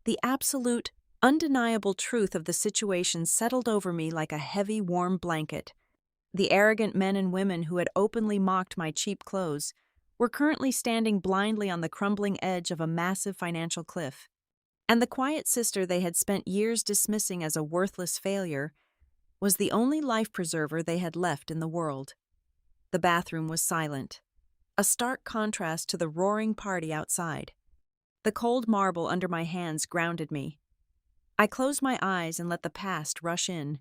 the absolute, undeniable truth of the situation settled over me like a heavy, warm blanket. The arrogant men and women who had openly mocked my cheap clothes were currently standing blindly on the crumbling edge of a massive financial cliff. And the quiet sister they had spent years dismissing as a worthless failure was the only life preserver they had left in the world. The bathroom was silent, a stark contrast to the roaring party outside. The cold marble under my hands grounded me. I closed my eyes and let the past rush in,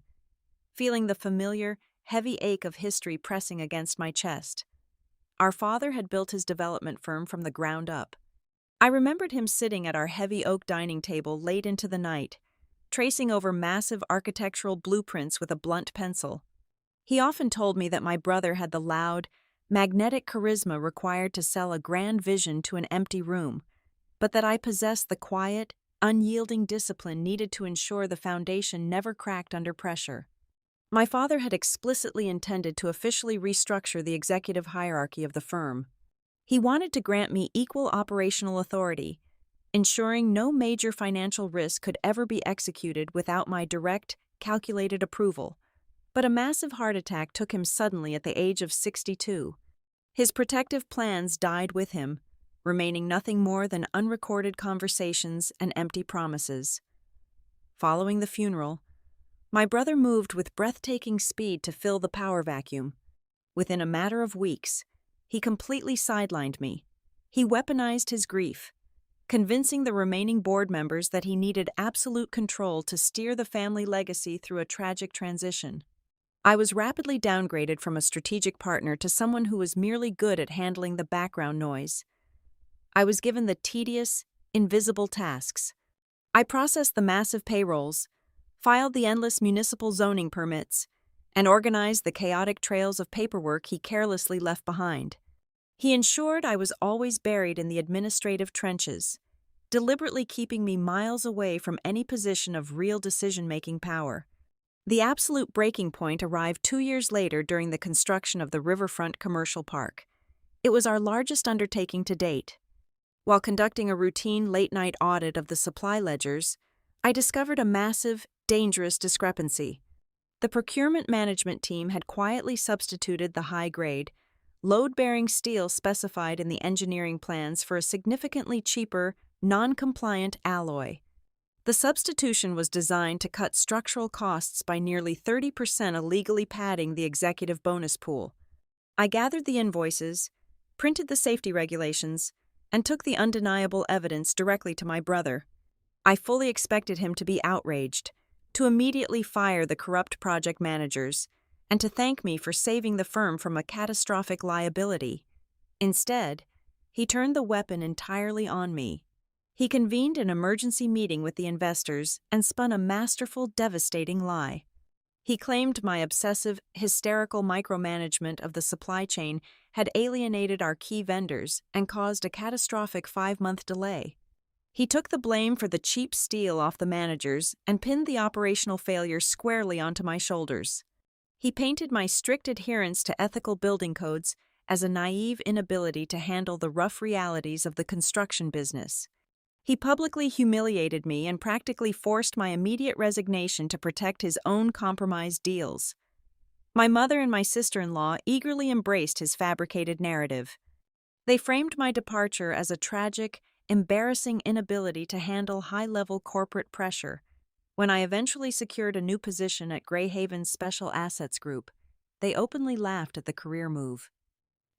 feeling the familiar, heavy ache of history pressing against my chest. Our father had built his development firm from the ground up. I remembered him sitting at our heavy oak dining table late into the night, tracing over massive architectural blueprints with a blunt pencil. He often told me that my brother had the loud, magnetic charisma required to sell a grand vision to an empty room, but that I possessed the quiet, unyielding discipline needed to ensure the foundation never cracked under pressure. My father had explicitly intended to officially restructure the executive hierarchy of the firm. He wanted to grant me equal operational authority, ensuring no major financial risk could ever be executed without my direct, calculated approval. But a massive heart attack took him suddenly at the age of 62. His protective plans died with him, remaining nothing more than unrecorded conversations and empty promises. Following the funeral, my brother moved with breathtaking speed to fill the power vacuum. Within a matter of weeks, he completely sidelined me. He weaponized his grief, convincing the remaining board members that he needed absolute control to steer the family legacy through a tragic transition. I was rapidly downgraded from a strategic partner to someone who was merely good at handling the background noise. I was given the tedious, invisible tasks. I processed the massive payrolls, filed the endless municipal zoning permits, and organized the chaotic trails of paperwork he carelessly left behind. He ensured I was always buried in the administrative trenches, deliberately keeping me miles away from any position of real decision-making power. The absolute breaking point arrived 2 years later during the construction of the Riverfront Commercial Park. It was our largest undertaking to date. While conducting a routine late-night audit of the supply ledgers, I discovered a massive, dangerous discrepancy. The procurement management team had quietly substituted the high-grade, load-bearing steel specified in the engineering plans for a significantly cheaper, non-compliant alloy. The substitution was designed to cut structural costs by nearly 30%, illegally padding the executive bonus pool. I gathered the invoices, printed the safety regulations, and took the undeniable evidence directly to my brother. I fully expected him to be outraged, to immediately fire the corrupt project managers, and to thank me for saving the firm from a catastrophic liability. Instead, he turned the weapon entirely on me. He convened an emergency meeting with the investors and spun a masterful, devastating lie. He claimed my obsessive, hysterical micromanagement of the supply chain had alienated our key vendors and caused a catastrophic 5-month delay. He took the blame for the cheap steel off the managers and pinned the operational failure squarely onto my shoulders. He painted my strict adherence to ethical building codes as a naive inability to handle the rough realities of the construction business. He publicly humiliated me and practically forced my immediate resignation to protect his own compromised deals. My mother and my sister-in-law eagerly embraced his fabricated narrative. They framed my departure as a tragic, embarrassing inability to handle high-level corporate pressure. When I eventually secured a new position at Greyhaven's Special Assets Group, they openly laughed at the career move.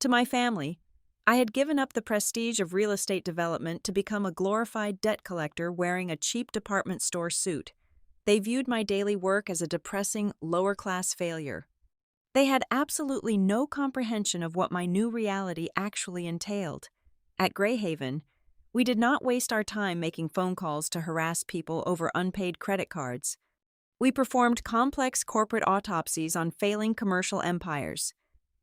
To my family, I had given up the prestige of real estate development to become a glorified debt collector wearing a cheap department store suit. They viewed my daily work as a depressing, lower-class failure. They had absolutely no comprehension of what my new reality actually entailed. At Greyhaven, we did not waste our time making phone calls to harass people over unpaid credit cards. We performed complex corporate autopsies on failing commercial empires.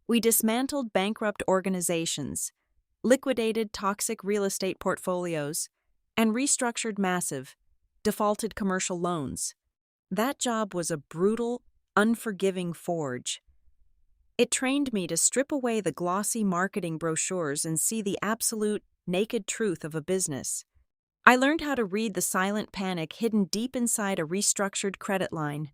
We dismantled bankrupt organizations, liquidated toxic real estate portfolios, and restructured massive, defaulted commercial loans. That job was a brutal, unforgiving forge. It trained me to strip away the glossy marketing brochures and see the absolute, naked truth of a business. I learned how to read the silent panic hidden deep inside a restructured credit line.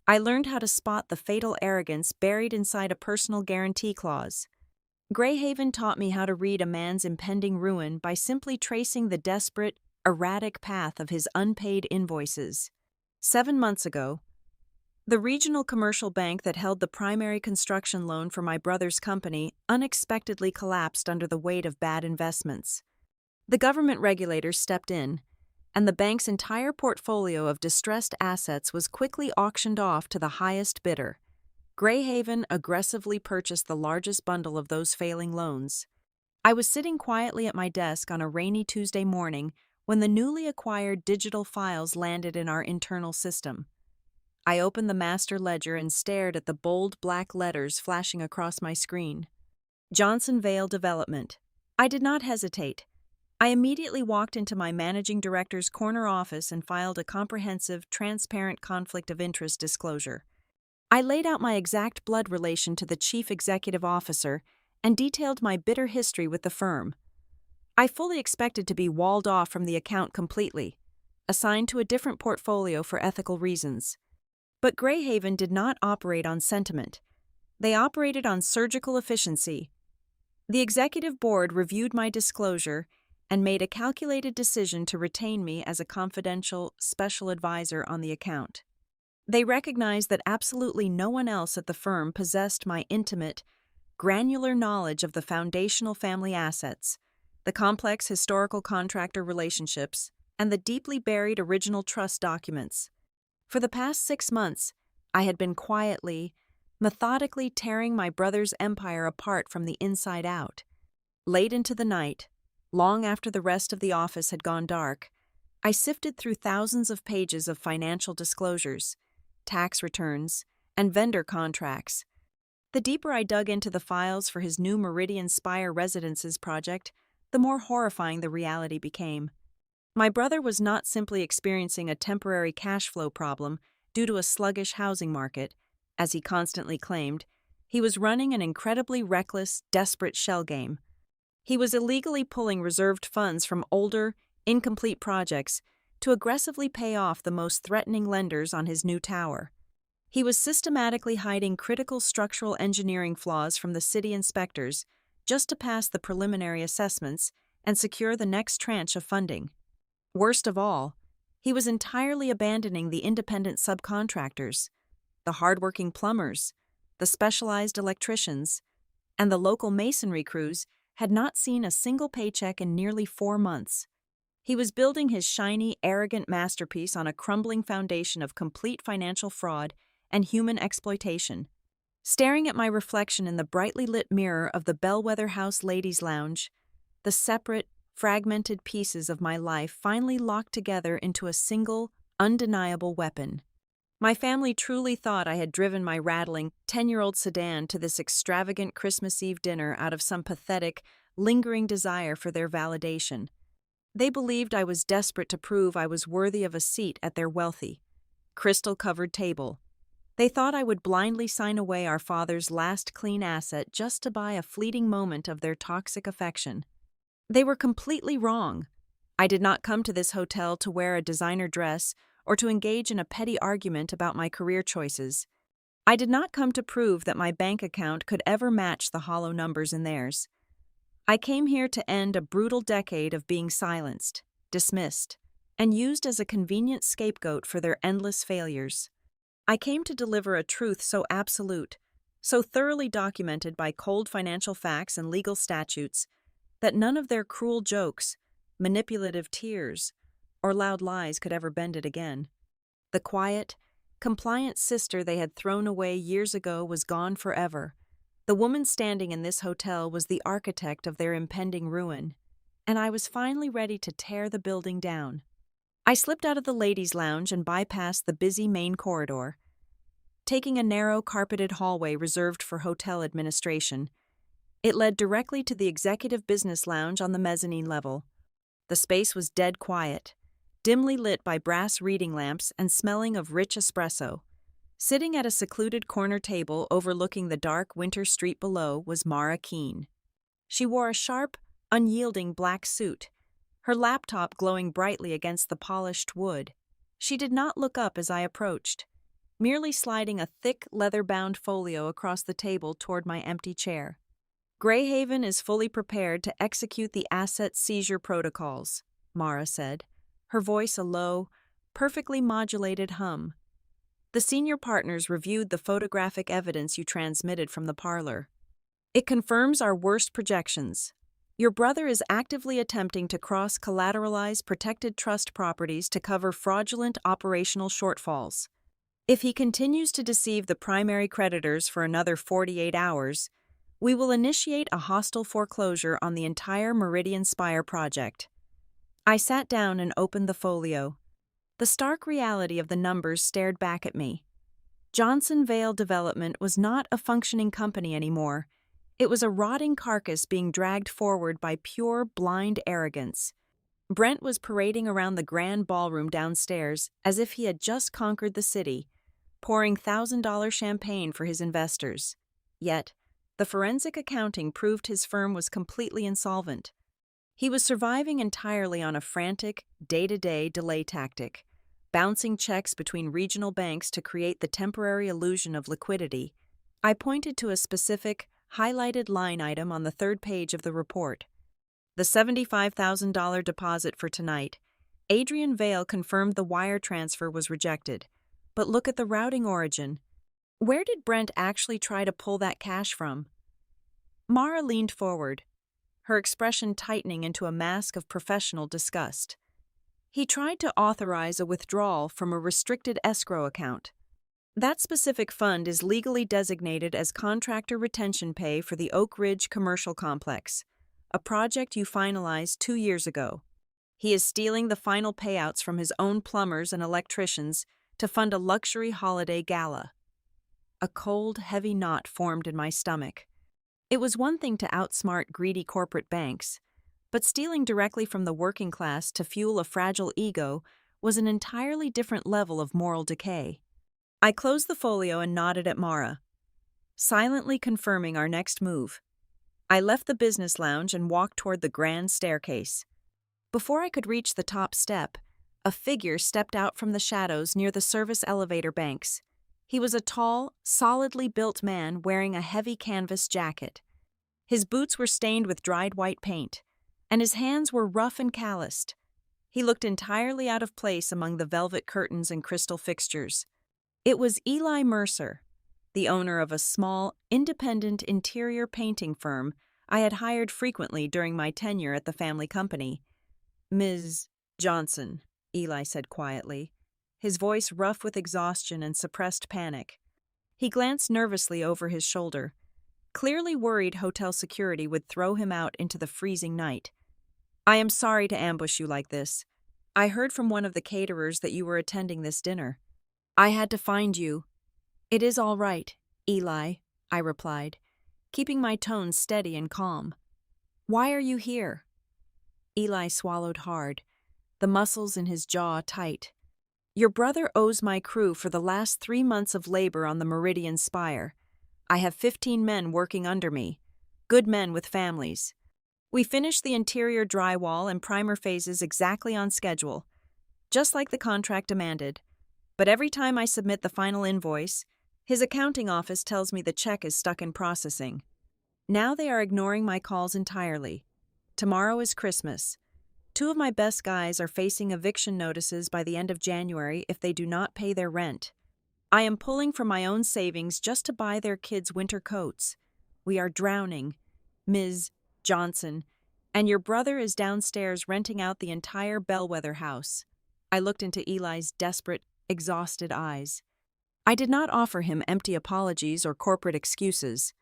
I learned how to spot the fatal arrogance buried inside a personal guarantee clause. Greyhaven taught me how to read a man's impending ruin by simply tracing the desperate, erratic path of his unpaid invoices. 7 months ago, the regional commercial bank that held the primary construction loan for my brother's company unexpectedly collapsed under the weight of bad investments. The government regulators stepped in, and the bank's entire portfolio of distressed assets was quickly auctioned off to the highest bidder. Greyhaven aggressively purchased the largest bundle of those failing loans. I was sitting quietly at my desk on a rainy Tuesday morning when the newly acquired digital files landed in our internal system. I opened the master ledger and stared at the bold black letters flashing across my screen. Johnson Vale Development. I did not hesitate. I immediately walked into my managing director's corner office and filed a comprehensive, transparent conflict of interest disclosure. I laid out my exact blood relation to the chief executive officer and detailed my bitter history with the firm. I fully expected to be walled off from the account completely, assigned to a different portfolio for ethical reasons. But Greyhaven did not operate on sentiment. They operated on surgical efficiency. The executive board reviewed my disclosure and made a calculated decision to retain me as a confidential, special advisor on the account. They recognized that absolutely no one else at the firm possessed my intimate, granular knowledge of the foundational family assets, the complex historical contractor relationships, and the deeply buried original trust documents. For the past 6 months, I had been quietly, methodically tearing my brother's empire apart from the inside out. Late into the night, long after the rest of the office had gone dark, I sifted through thousands of pages of financial disclosures, tax returns, and vendor contracts. The deeper I dug into the files for his new Meridian Spire Residences project, the more horrifying the reality became. My brother was not simply experiencing a temporary cash flow problem due to a sluggish housing market, as he constantly claimed. He was running an incredibly reckless, desperate shell game. He was illegally pulling reserved funds from older, incomplete projects to aggressively pay off the most threatening lenders on his new tower. He was systematically hiding critical structural engineering flaws from the city inspectors just to pass the preliminary assessments and secure the next tranche of funding. Worst of all, he was entirely abandoning the independent subcontractors, the hardworking plumbers, the specialized electricians, and the local masonry crews had not seen a single paycheck in nearly 4 months. He was building his shiny, arrogant masterpiece on a crumbling foundation of complete financial fraud and human exploitation. Staring at my reflection in the brightly lit mirror of the Bellwether House ladies' lounge, the separate, fragmented pieces of my life finally locked together into a single, undeniable weapon. My family truly thought I had driven my rattling 10-year-old sedan to this extravagant Christmas Eve dinner out of some pathetic, lingering desire for their validation. They believed I was desperate to prove I was worthy of a seat at their wealthy, crystal-covered table. They thought I would blindly sign away our father's last clean asset just to buy a fleeting moment of their toxic affection. They were completely wrong. I did not come to this hotel to wear a designer dress or to engage in a petty argument about my career choices. I did not come to prove that my bank account could ever match the hollow numbers in theirs. I came here to end a brutal decade of being silenced, dismissed, and used as a convenient scapegoat for their endless failures. I came to deliver a truth so absolute, so thoroughly documented by cold financial facts and legal statutes that none of their cruel jokes, manipulative tears, or loud lies could ever bend it again. The quiet, compliant sister they had thrown away years ago was gone forever. The woman standing in this hotel was the architect of their impending ruin, and I was finally ready to tear the building down. I slipped out of the ladies' lounge and bypassed the busy main corridor, taking a narrow carpeted hallway reserved for hotel administration. It led directly to the executive business lounge on the mezzanine level. The space was dead quiet, dimly lit by brass reading lamps and smelling of rich espresso. Sitting at a secluded corner table overlooking the dark winter street below was Mara Keene. She wore a sharp, unyielding black suit, her laptop glowing brightly against the polished wood. She did not look up as I approached, merely sliding a thick, leather-bound folio across the table toward my empty chair. Greyhaven is fully prepared to execute the asset seizure protocols, Mara said, her voice a low, perfectly modulated hum. The senior partners reviewed the photographic evidence you transmitted from the parlor. It confirms our worst projections. Your brother is actively attempting to cross-collateralize protected trust properties to cover fraudulent operational shortfalls. If he continues to deceive the primary creditors for another 48 hours, we will initiate a hostile foreclosure on the entire Meridian Spire project. I sat down and opened the folio. The stark reality of the numbers stared back at me. Johnson Vale Development was not a functioning company anymore. It was a rotting carcass being dragged forward by pure, blind arrogance. Brent was parading around the grand ballroom downstairs as if he had just conquered the city, pouring $1,000 champagne for his investors. Yet, the forensic accounting proved his firm was completely insolvent. He was surviving entirely on a frantic, day-to-day delay tactic, bouncing checks between regional banks to create the temporary illusion of liquidity. I pointed to a specific, highlighted line item on the third page of the report. The $75,000 deposit for tonight. Adrian Vale confirmed the wire transfer was rejected. But look at the routing origin. Where did Brent actually try to pull that cash from? Mara leaned forward, her expression tightening into a mask of professional disgust. He tried to authorize a withdrawal from a restricted escrow account. That specific fund is legally designated as contractor retention pay for the Oak Ridge Commercial Complex, a project you finalized 2 years ago. He is stealing the final payouts from his own plumbers and electricians to fund a luxury holiday gala. A cold, heavy knot formed in my stomach. It was one thing to outsmart greedy corporate banks, but stealing directly from the working class to fuel a fragile ego was an entirely different level of moral decay. I closed the folio and nodded at Mara, silently confirming our next move. I left the business lounge and walked toward the grand staircase. Before I could reach the top step, a figure stepped out from the shadows near the service elevator banks. He was a tall, solidly built man wearing a heavy canvas jacket. His boots were stained with dried white paint, and his hands were rough and calloused. He looked entirely out of place among the velvet curtains and crystal fixtures. It was Eli Mercer, the owner of a small, independent interior painting firm I had hired frequently during my tenure at the family company. "Ms. Johnson," Eli said quietly, his voice rough with exhaustion and suppressed panic. He glanced nervously over his shoulder, clearly worried hotel security would throw him out into the freezing night. "I am sorry to ambush you like this. I heard from one of the caterers that you were attending this dinner. I had to find you." "It is all right, Eli," I replied, keeping my tone steady and calm. "Why are you here?" Eli swallowed hard, the muscles in his jaw tight. "Your brother owes my crew for the last 3 months of labor on the Meridian Spire. I have 15 men working under me, good men with families. We finished the interior drywall and primer phases exactly on schedule, just like the contract demanded. But every time I submit the final invoice, his accounting office tells me the check is stuck in processing. Now they are ignoring my calls entirely. Tomorrow is Christmas. 2 of my best guys are facing eviction notices by the end of January if they do not pay their rent. I am pulling from my own savings just to buy their kids winter coats. We are drowning, Ms. Johnson, and your brother is downstairs renting out the entire Bellwether House." I looked into Eli's desperate, exhausted eyes. I did not offer him empty apologies or corporate excuses.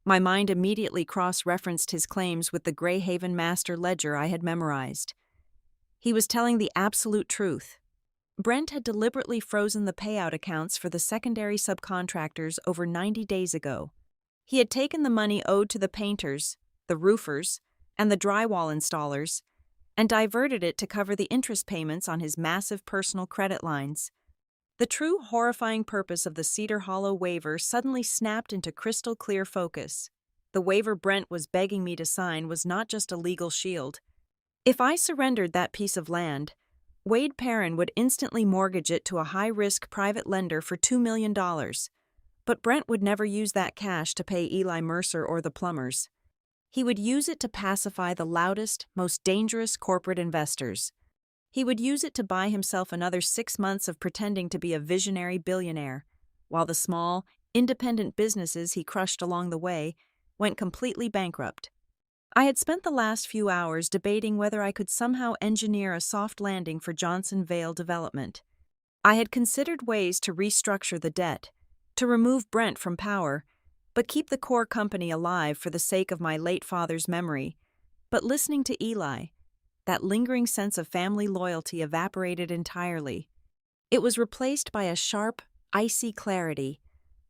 My mind immediately cross-referenced his claims with the Greyhaven master ledger I had memorized. He was telling the absolute truth. Brent had deliberately frozen the payout accounts for the secondary subcontractors over 90 days ago. He had taken the money owed to the painters, the roofers, and the drywall installers, and diverted it to cover the interest payments on his massive personal credit lines. The true horrifying purpose of the Cedar Hollow waiver suddenly snapped into crystal clear focus. The waiver Brent was begging me to sign was not just a legal shield. If I surrendered that piece of land, Wade Perrin would instantly mortgage it to a high-risk private lender for $2 million. But Brent would never use that cash to pay Eli Mercer or the plumbers. He would use it to pacify the loudest, most dangerous corporate investors. He would use it to buy himself another 6 months of pretending to be a visionary billionaire, while the small, independent businesses he crushed along the way went completely bankrupt. I had spent the last few hours debating whether I could somehow engineer a soft landing for Johnson Vale Development. I had considered ways to restructure the debt, to remove Brent from power, but keep the core company alive for the sake of my late father's memory. But listening to Eli, that lingering sense of family loyalty evaporated entirely. It was replaced by a sharp, icy clarity.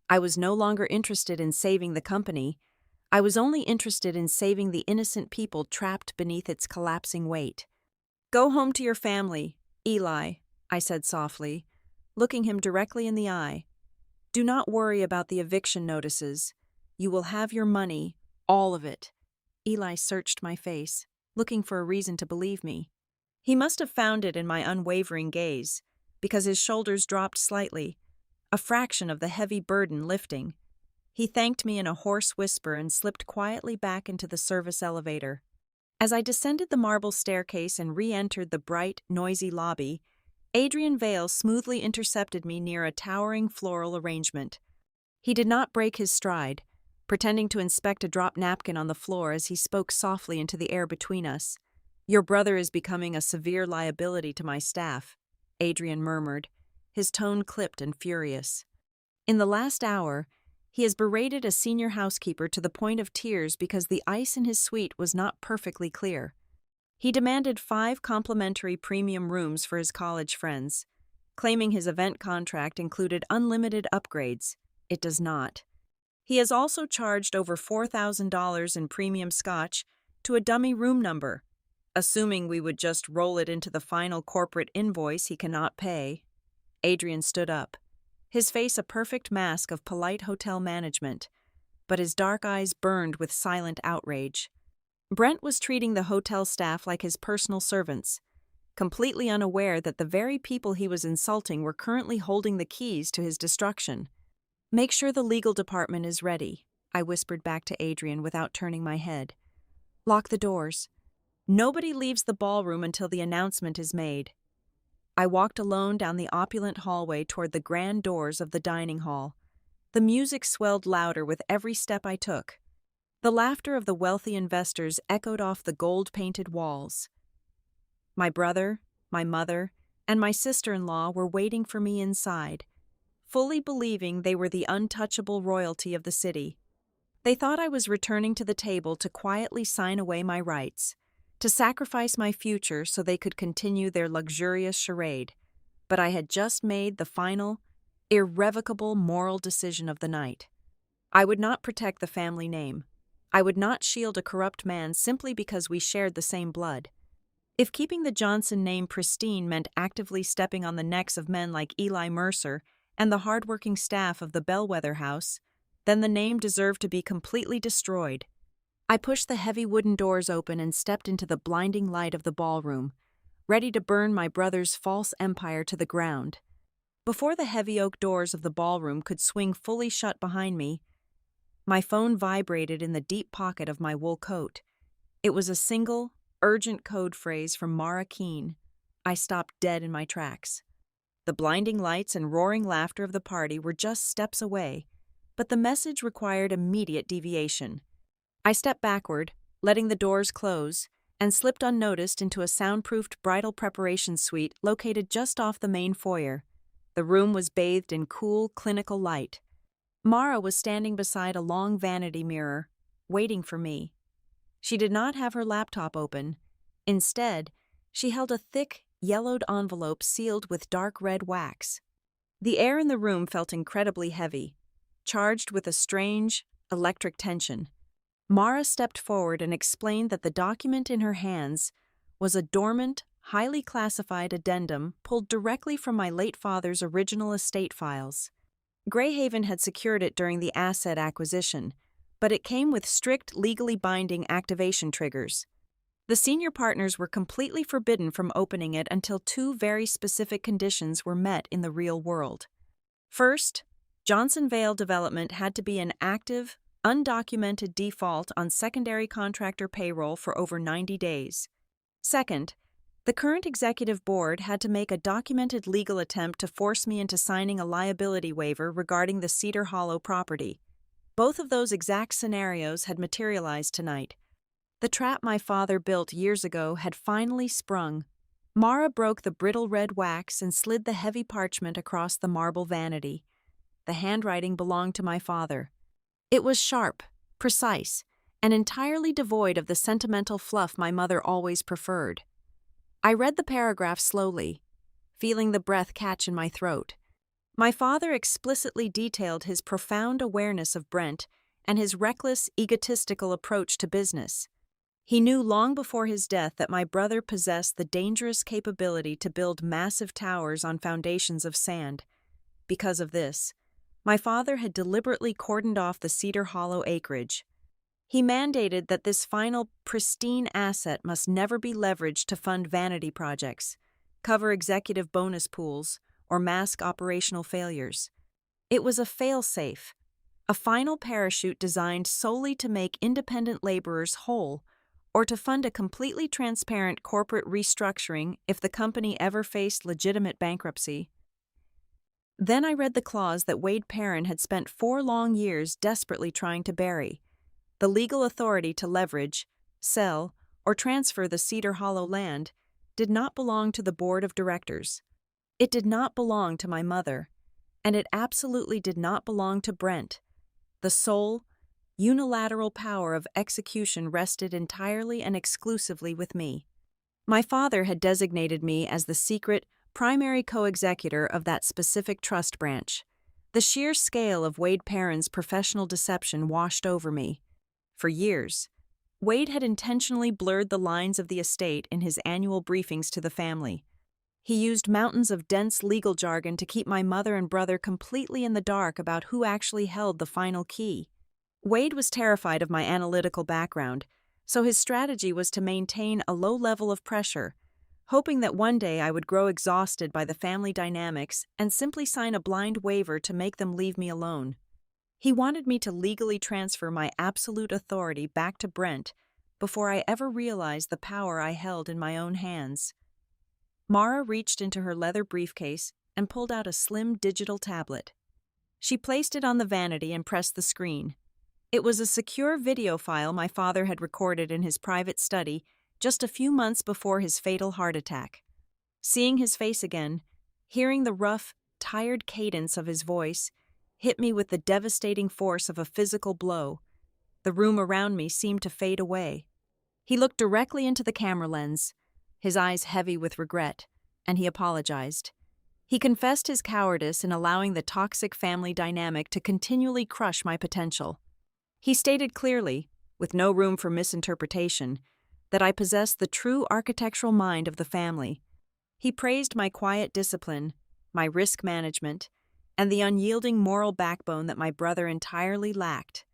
I was no longer interested in saving the company. I was only interested in saving the innocent people trapped beneath its collapsing weight. "Go home to your family, Eli," I said softly, looking him directly in the eye. "Do not worry about the eviction notices. You will have your money, all of it." Eli searched my face, looking for a reason to believe me. He must have found it in my unwavering gaze, because his shoulders dropped slightly, a fraction of the heavy burden lifting. He thanked me in a hoarse whisper and slipped quietly back into the service elevator. As I descended the marble staircase and re-entered the bright, noisy lobby, Adrian Vale smoothly intercepted me near a towering floral arrangement. He did not break his stride, pretending to inspect a dropped napkin on the floor as he spoke softly into the air between us. "Your brother is becoming a severe liability to my staff," Adrian murmured, his tone clipped and furious. "In the last hour, he has berated a senior housekeeper to the point of tears because the ice in his suite was not perfectly clear. He demanded 5 complimentary premium rooms for his college friends, claiming his event contract included unlimited upgrades. It does not. He has also charged over $4,000 in premium scotch to a dummy room number, assuming we would just roll it into the final corporate invoice he cannot pay." Adrian stood up, his face a perfect mask of polite hotel management, but his dark eyes burned with silent outrage. Brent was treating the hotel staff like his personal servants, completely unaware that the very people he was insulting were currently holding the keys to his destruction. "Make sure the legal department is ready," I whispered back to Adrian without turning my head. "Lock the doors. Nobody leaves the ballroom until the announcement is made." I walked alone down the opulent hallway toward the grand doors of the dining hall. The music swelled louder with every step I took. The laughter of the wealthy investors echoed off the gold-painted walls. My brother, my mother, and my sister-in-law were waiting for me inside, fully believing they were the untouchable royalty of the city. They thought I was returning to the table to quietly sign away my rights, to sacrifice my future so they could continue their luxurious charade. But I had just made the final, irrevocable moral decision of the night. I would not protect the family name. I would not shield a corrupt man simply because we shared the same blood. If keeping the Johnson name pristine meant actively stepping on the necks of men like Eli Mercer and the hardworking staff of the Bellwether House, then the name deserved to be completely destroyed. I pushed the heavy wooden doors open and stepped into the blinding light of the ballroom, ready to burn my brother's false empire to the ground. Before the heavy oak doors of the ballroom could swing fully shut behind me, my phone vibrated in the deep pocket of my wool coat. It was a single, urgent code phrase from Mara Keene. I stopped dead in my tracks. The blinding lights and roaring laughter of the party were just steps away, but the message required immediate deviation. I stepped backward, letting the doors close, and slipped unnoticed into a soundproofed bridal preparation suite located just off the main foyer. The room was bathed in cool, clinical light. Mara was standing beside a long vanity mirror, waiting for me. She did not have her laptop open. Instead, she held a thick, yellowed envelope sealed with dark red wax. The air in the room felt incredibly heavy, charged with a strange, electric tension. Mara stepped forward and explained that the document in her hands was a dormant, highly classified addendum pulled directly from my late father's original estate files. Greyhaven had secured it during the asset acquisition, but it came with strict, legally binding activation triggers. The senior partners were completely forbidden from opening it until two very specific conditions were met in the real world. First, Johnson Vale Development had to be an active, undocumented default on secondary contractor payroll for over 90 days. Second, the current executive board had to make a documented legal attempt to force me into signing a liability waiver regarding the Cedar Hollow property. Both of those exact scenarios had materialized tonight. The trap my father built years ago had finally sprung. Mara broke the brittle red wax and slid the heavy parchment across the marble vanity. The handwriting belonged to my father. It was sharp, precise, and entirely devoid of the sentimental fluff my mother always preferred. I read the paragraph slowly, feeling the breath catch in my throat. My father explicitly detailed his profound awareness of Brent and his reckless, egotistical approach to business. He knew long before his death that my brother possessed the dangerous capability to build massive towers on foundations of sand. Because of this, my father had deliberately cordoned off the Cedar Hollow acreage. He mandated that this final, pristine asset must never be leveraged to fund vanity projects, cover executive bonus pools, or mask operational failures. It was a fail-safe, a final parachute designed solely to make independent laborers whole or to fund a completely transparent corporate restructuring if the company ever faced legitimate bankruptcy. Then I read the clause that Wade Perrin had spent 4 long years desperately trying to bury: the legal authority to leverage, sell, or transfer the Cedar Hollow land did not belong to the board of directors. It did not belong to my mother, and it absolutely did not belong to Brent. The sole, unilateral power of execution rested entirely and exclusively with me. My father had designated me as the secret, primary co-executor of that specific trust branch. The sheer scale of Wade Perrin's professional deception washed over me. For years, Wade had intentionally blurred the lines of the estate in his annual briefings to the family. He used mountains of dense legal jargon to keep my mother and brother completely in the dark about who actually held the final key. Wade was terrified of my analytical background, so his strategy was to maintain a low level of pressure, hoping that one day I would grow exhausted by the family dynamics and simply sign a blind waiver to make them leave me alone. He wanted me to legally transfer my absolute authority back to Brent before I ever realized the power I held in my own hands. Mara reached into her leather briefcase and pulled out a slim digital tablet. She placed it on the vanity and pressed the screen. It was a secure video file my father had recorded in his private study just a few months before his fatal heart attack. Seeing his face again, hearing the rough, tired cadence of his voice, hit me with the devastating force of a physical blow. The room around me seemed to fade away. He looked directly into the camera lens, his eyes heavy with regret, and he apologized. He confessed his cowardice in allowing the toxic family dynamic to continually crush my potential. He stated clearly, with no room for misinterpretation, that I possessed the true architectural mind of the family. He praised my quiet discipline, my risk management, and the unyielding moral backbone that my brother entirely lacked.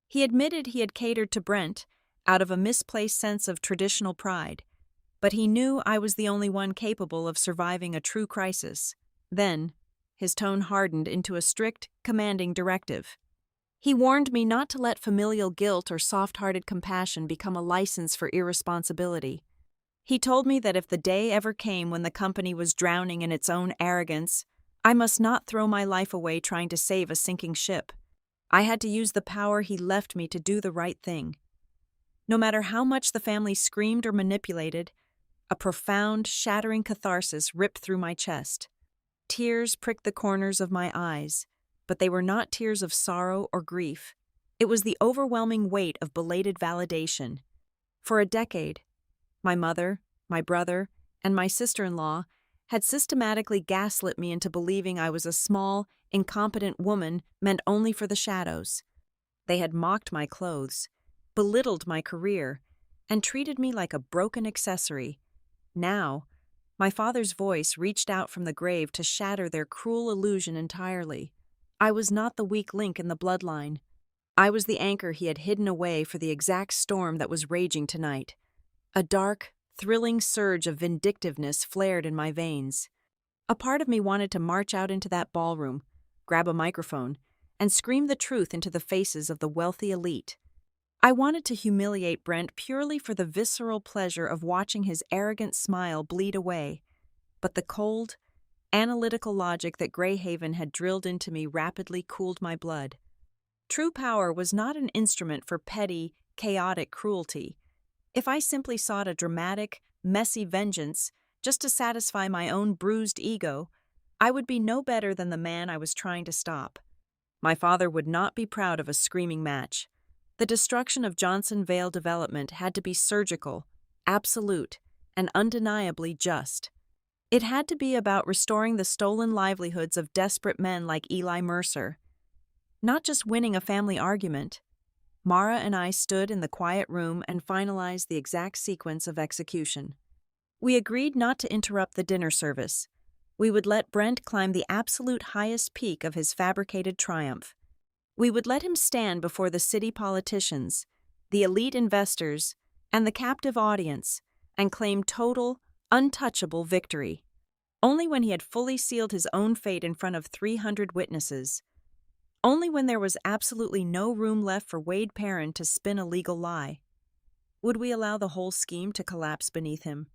He admitted he had catered to Brent out of a misplaced sense of traditional pride, but he knew I was the only one capable of surviving a true crisis. Then, his tone hardened into a strict, commanding directive. He warned me not to let familial guilt or soft-hearted compassion become a license for irresponsibility. He told me that if the day ever came when the company was drowning in its own arrogance, I must not throw my life away trying to save a sinking ship. I had to use the power he left me to do the right thing. No matter how much the family screamed or manipulated, a profound, shattering catharsis ripped through my chest. Tears pricked the corners of my eyes, but they were not tears of sorrow or grief. It was the overwhelming weight of belated validation. For a decade, my mother, my brother, and my sister-in-law had systematically gaslit me into believing I was a small, incompetent woman meant only for the shadows. They had mocked my clothes, belittled my career, and treated me like a broken accessory. Now, my father's voice reached out from the grave to shatter their cruel illusion entirely. I was not the weak link in the bloodline. I was the anchor he had hidden away for the exact storm that was raging tonight. A dark, thrilling surge of vindictiveness flared in my veins. A part of me wanted to march out into that ballroom, grab a microphone, and scream the truth into the faces of the wealthy elite. I wanted to humiliate Brent purely for the visceral pleasure of watching his arrogant smile bleed away, but the cold, analytical logic that Greyhaven had drilled into me rapidly cooled my blood. True power was not an instrument for petty, chaotic cruelty. If I simply sought a dramatic, messy vengeance just to satisfy my own bruised ego, I would be no better than the man I was trying to stop. My father would not be proud of a screaming match. The destruction of Johnson Vale Development had to be surgical, absolute, and undeniably just. It had to be about restoring the stolen livelihoods of desperate men like Eli Mercer. Not just winning a family argument. Mara and I stood in the quiet room and finalized the exact sequence of execution. We agreed not to interrupt the dinner service. We would let Brent climb the absolute highest peak of his fabricated triumph. We would let him stand before the city politicians, the elite investors, and the captive audience, and claim total, untouchable victory. Only when he had fully sealed his own fate in front of 300 witnesses. Only when there was absolutely no room left for Wade Perrin to spin a legal lie. Would we allow the whole scheme to collapse beneath him?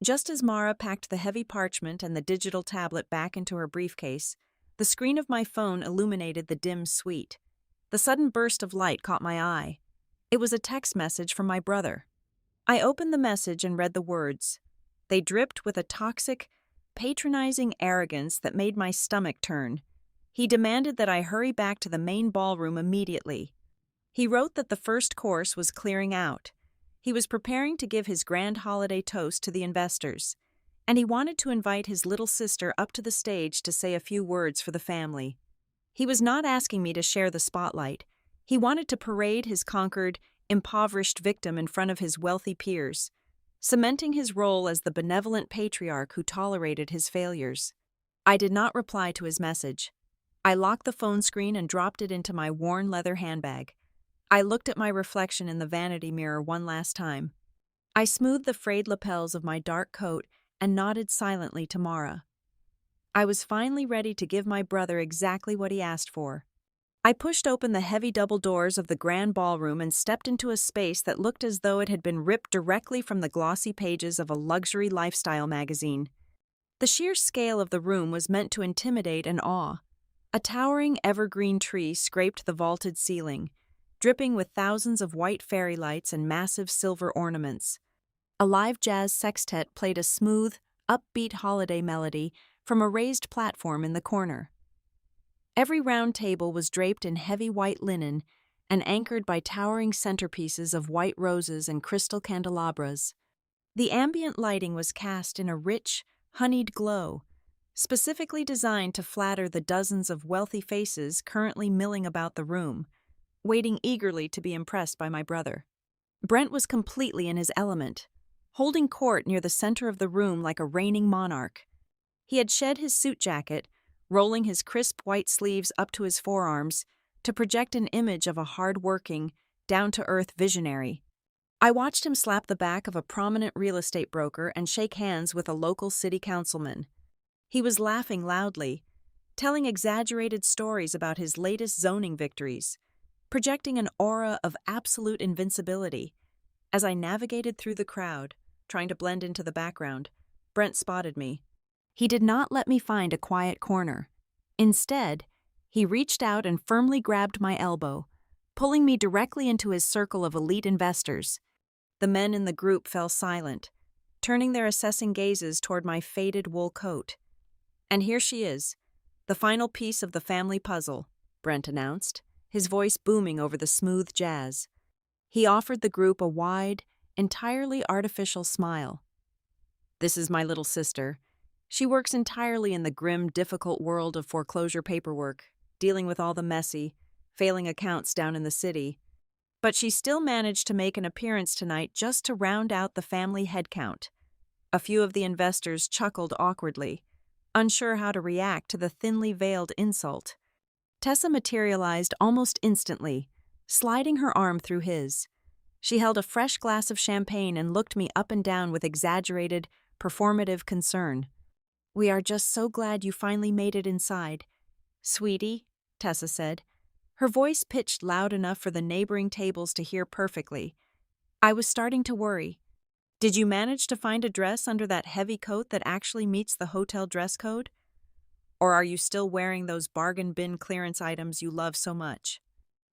Just as Mara packed the heavy parchment and the digital tablet back into her briefcase, the screen of my phone illuminated the dim suite. The sudden burst of light caught my eye. It was a text message from my brother. I opened the message and read the words. They dripped with a toxic, patronizing arrogance that made my stomach turn. He demanded that I hurry back to the main ballroom immediately. He wrote that the first course was clearing out. He was preparing to give his grand holiday toast to the investors, and he wanted to invite his little sister up to the stage to say a few words for the family. He was not asking me to share the spotlight. He wanted to parade his conquered, impoverished victim in front of his wealthy peers, cementing his role as the benevolent patriarch who tolerated his failures. I did not reply to his message. I locked the phone screen and dropped it into my worn leather handbag. I looked at my reflection in the vanity mirror one last time. I smoothed the frayed lapels of my dark coat and nodded silently to Mara. I was finally ready to give my brother exactly what he asked for. I pushed open the heavy double doors of the grand ballroom and stepped into a space that looked as though it had been ripped directly from the glossy pages of a luxury lifestyle magazine. The sheer scale of the room was meant to intimidate and awe. A towering evergreen tree scraped the vaulted ceiling, dripping with thousands of white fairy lights and massive silver ornaments. A live jazz sextet played a smooth, upbeat holiday melody from a raised platform in the corner. Every round table was draped in heavy white linen and anchored by towering centerpieces of white roses and crystal candelabras. The ambient lighting was cast in a rich, honeyed glow, specifically designed to flatter the dozens of wealthy faces currently milling about the room, waiting eagerly to be impressed by my brother. Brent was completely in his element, holding court near the center of the room like a reigning monarch. He had shed his suit jacket, rolling his crisp white sleeves up to his forearms to project an image of a hard-working, down-to-earth visionary. I watched him slap the back of a prominent real estate broker and shake hands with a local city councilman. He was laughing loudly, telling exaggerated stories about his latest zoning victories, projecting an aura of absolute invincibility. As I navigated through the crowd, trying to blend into the background. Brent spotted me. He did not let me find a quiet corner. Instead, he reached out and firmly grabbed my elbow, pulling me directly into his circle of elite investors. The men in the group fell silent, turning their assessing gazes toward my faded wool coat. "And here she is, the final piece of the family puzzle," Brent announced, his voice booming over the smooth jazz. He offered the group a wide, entirely artificial smile. "This is my little sister. She works entirely in the grim, difficult world of foreclosure paperwork, dealing with all the messy, failing accounts down in the city. But she still managed to make an appearance tonight just to round out the family headcount." A few of the investors chuckled awkwardly, unsure how to react to the thinly veiled insult. Tessa materialized almost instantly, sliding her arm through his. She held a fresh glass of champagne and looked me up and down with exaggerated, performative concern. "We are just so glad you finally made it inside, sweetie," Tessa said, her voice pitched loud enough for the neighboring tables to hear perfectly. I was starting to worry. "Did you manage to find a dress under that heavy coat that actually meets the hotel dress code? Or are you still wearing those bargain bin clearance items you love so much?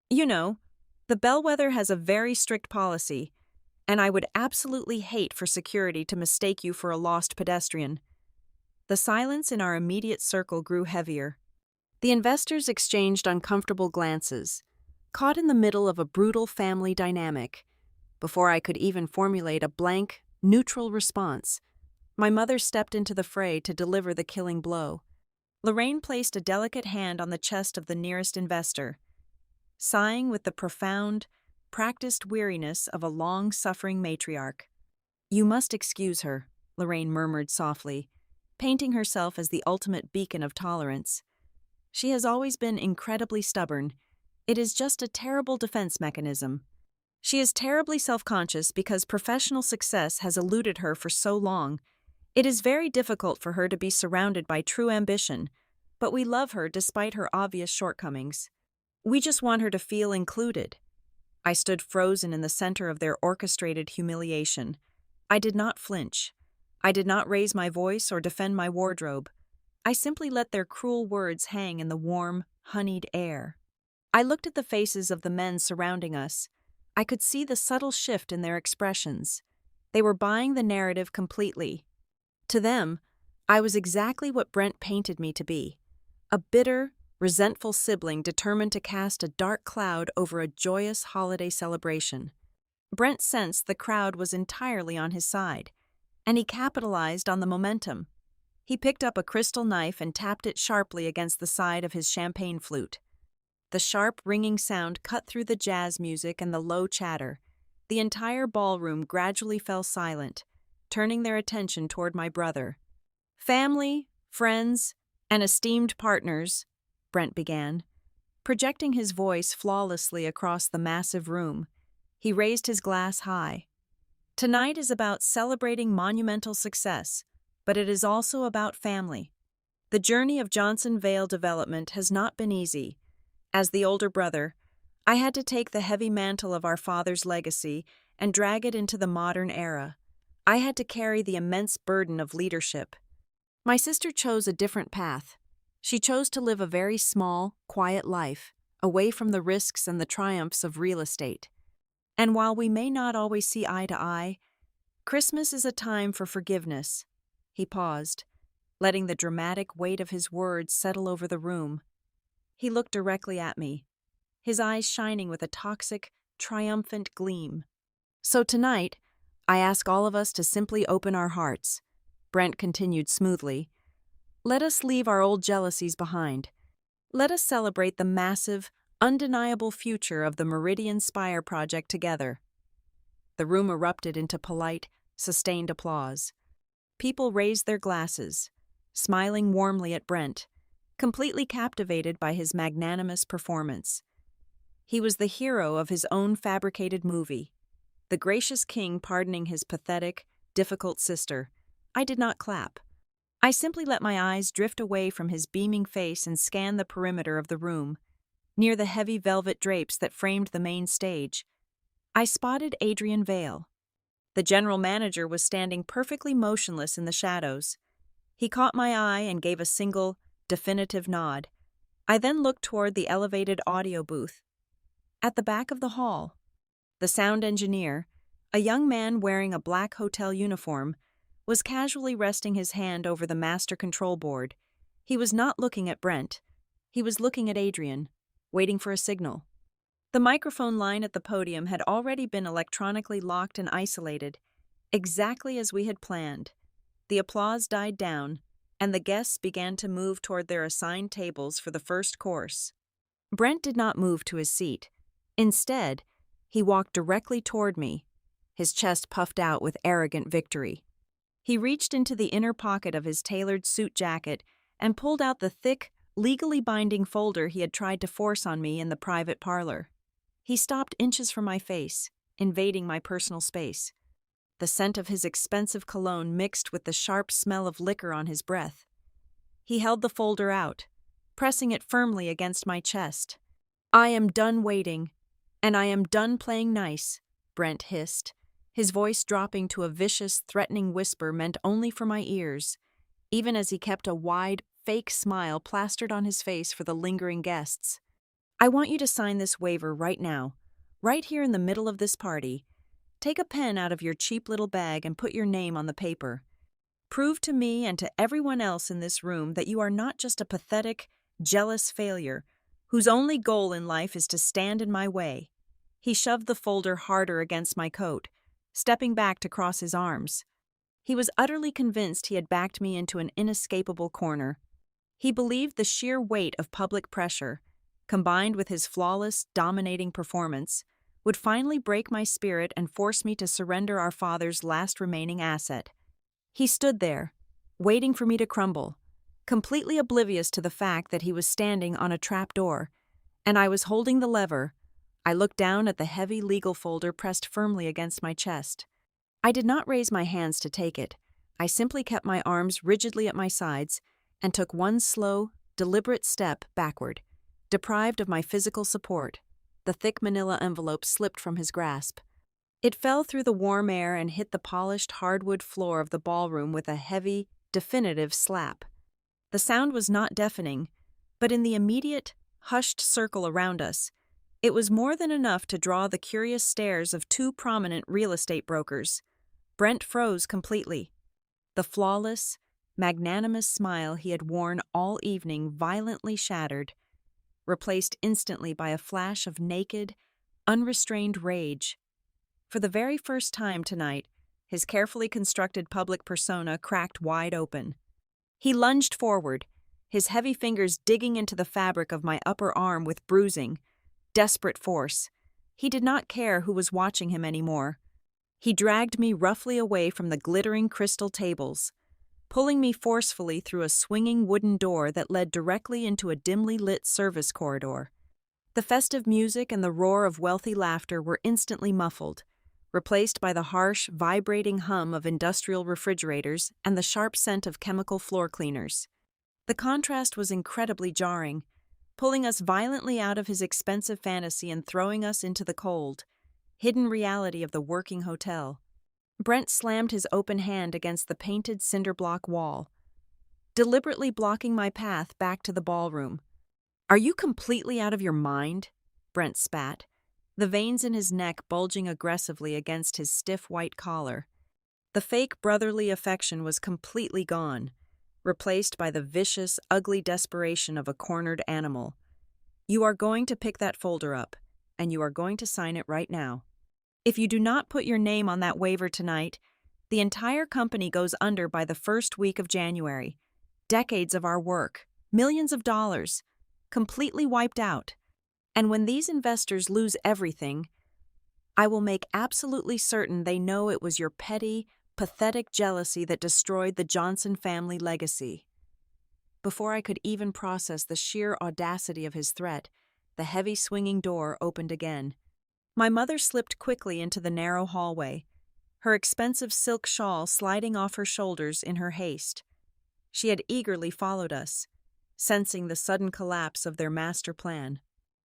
You know, the Bellwether has a very strict policy, and I would absolutely hate for security to mistake you for a lost pedestrian." The silence in our immediate circle grew heavier. The investors exchanged uncomfortable glances, caught in the middle of a brutal family dynamic. Before I could even formulate a blank, neutral response, my mother stepped into the fray to deliver the killing blow. Lorraine placed a delicate hand on the chest of the nearest investor, sighing with the profound, practiced weariness of a long-suffering matriarch. "You must excuse her," Lorraine murmured softly, painting herself as the ultimate beacon of tolerance. "She has always been incredibly stubborn. It is just a terrible defense mechanism. She is terribly self-conscious because professional success has eluded her for so long. It is very difficult for her to be surrounded by true ambition, but we love her despite her obvious shortcomings. We just want her to feel included." I stood frozen in the center of their orchestrated humiliation. I did not flinch. I did not raise my voice or defend my wardrobe. I simply let their cruel words hang in the warm, honeyed air. I looked at the faces of the men surrounding us. I could see the subtle shift in their expressions. They were buying the narrative completely. To them, I was exactly what Brent painted me to be, a bitter, resentful sibling determined to cast a dark cloud over a joyous holiday celebration. Brent sensed the crowd was entirely on his side, and he capitalized on the momentum. He picked up a crystal knife and tapped it sharply against the side of his champagne flute. The sharp, ringing sound cut through the jazz music and the low chatter. The entire ballroom gradually fell silent, turning their attention toward my brother. "Family, friends, and esteemed partners," Brent began, projecting his voice flawlessly across the massive room. He raised his glass high. "Tonight is about celebrating monumental success, but it is also about family. The journey of Johnson Vale development has not been easy. As the older brother, I had to take the heavy mantle of our father's legacy and drag it into the modern era. I had to carry the immense burden of leadership. My sister chose a different path. She chose to live a very small, quiet life, away from the risks and the triumphs of real estate. And while we may not always see eye to eye, Christmas is a time for forgiveness." He paused, letting the dramatic weight of his words settle over the room. He looked directly at me, his eyes shining with a toxic, triumphant gleam. "So tonight, I ask all of us to simply open our hearts," Brent continued smoothly. "Let us leave our old jealousies behind. Let us celebrate the massive, undeniable future of the Meridian Spire project together." The room erupted into polite, sustained applause. People raised their glasses, smiling warmly at Brent, completely captivated by his magnanimous performance. He was the hero of his own fabricated movie, the gracious king pardoning his pathetic, difficult sister. I did not clap. I simply let my eyes drift away from his beaming face and scan the perimeter of the room. Near the heavy velvet drapes that framed the main stage, I spotted Adrian Vale. The general manager was standing perfectly motionless in the shadows. He caught my eye and gave a single, definitive nod. I then looked toward the elevated audio booth. At the back of the hall, the sound engineer, a young man wearing a black hotel uniform, was casually resting his hand over the master control board. He was not looking at Brent. He was looking at Adrian, waiting for a signal. The microphone line at the podium had already been electronically locked and isolated, exactly as we had planned. The applause died down, and the guests began to move toward their assigned tables for the first course. Brent did not move to his seat. Instead, he walked directly toward me, his chest puffed out with arrogant victory. He reached into the inner pocket of his tailored suit jacket and pulled out the thick, legally binding folder he had tried to force on me in the private parlor. He stopped inches from my face, invading my personal space. The scent of his expensive cologne mixed with the sharp smell of liquor on his breath. He held the folder out, pressing it firmly against my chest. "I am done waiting, and I am done playing nice," Brent hissed, his voice dropping to a vicious, threatening whisper meant only for my ears, even as he kept a wide, fake smile plastered on his face for the lingering guests. "I want you to sign this waiver right now, right here in the middle of this party. Take a pen out of your cheap little bag and put your name on the paper. Prove to me and to everyone else in this room that you are not just a pathetic, jealous failure whose only goal in life is to stand in my way." He shoved the folder harder against my coat, stepping back to cross his arms. He was utterly convinced he had backed me into an inescapable corner. He believed the sheer weight of public pressure, combined with his flawless, dominating performance, would finally break my spirit and force me to surrender our father's last remaining asset. He stood there, waiting for me to crumble, completely oblivious to the fact that he was standing on a trapdoor, and I was holding the lever. I looked down at the heavy legal folder pressed firmly against my chest. I did not raise my hands to take it. I simply kept my arms rigidly at my sides and took one slow, deliberate step backward, deprived of my physical support. The thick manila envelope slipped from his grasp. It fell through the warm air and hit the polished hardwood floor of the ballroom with a heavy, definitive slap. The sound was not deafening, but in the immediate, hushed circle around us, it was more than enough to draw the curious stares of two prominent real estate brokers. Brent froze completely. The flawless, magnanimous smile he had worn all evening violently shattered, replaced instantly by a flash of naked, unrestrained rage. For the very first time tonight, his carefully constructed public persona cracked wide open. He lunged forward, his heavy fingers digging into the fabric of my upper arm with bruising, desperate force. He did not care who was watching him anymore. He dragged me roughly away from the glittering crystal tables, pulling me forcefully through a swinging wooden door that led directly into a dimly lit service corridor. The festive music and the roar of wealthy laughter were instantly muffled, replaced by the harsh, vibrating hum of industrial refrigerators and the sharp scent of chemical floor cleaners. The contrast was incredibly jarring, pulling us violently out of his expensive fantasy and throwing us into the cold, hidden reality of the working hotel. Brent slammed his open hand against the painted cinder block wall, deliberately blocking my path back to the ballroom. "Are you completely out of your mind?" Brent spat, the veins in his neck bulging aggressively against his stiff white collar. The fake brotherly affection was completely gone, replaced by the vicious, ugly desperation of a cornered animal. "You are going to pick that folder up, and you are going to sign it right now. If you do not put your name on that waiver tonight, the entire company goes under by the first week of January. Decades of our work, millions of dollars, completely wiped out. And when these investors lose everything, I will make absolutely certain they know it was your petty, pathetic jealousy that destroyed the Johnson family legacy." Before I could even process the sheer audacity of his threat, the heavy swinging door opened again. My mother slipped quickly into the narrow hallway, her expensive silk shawl sliding off her shoulders in her haste. She had eagerly followed us, sensing the sudden collapse of their master plan.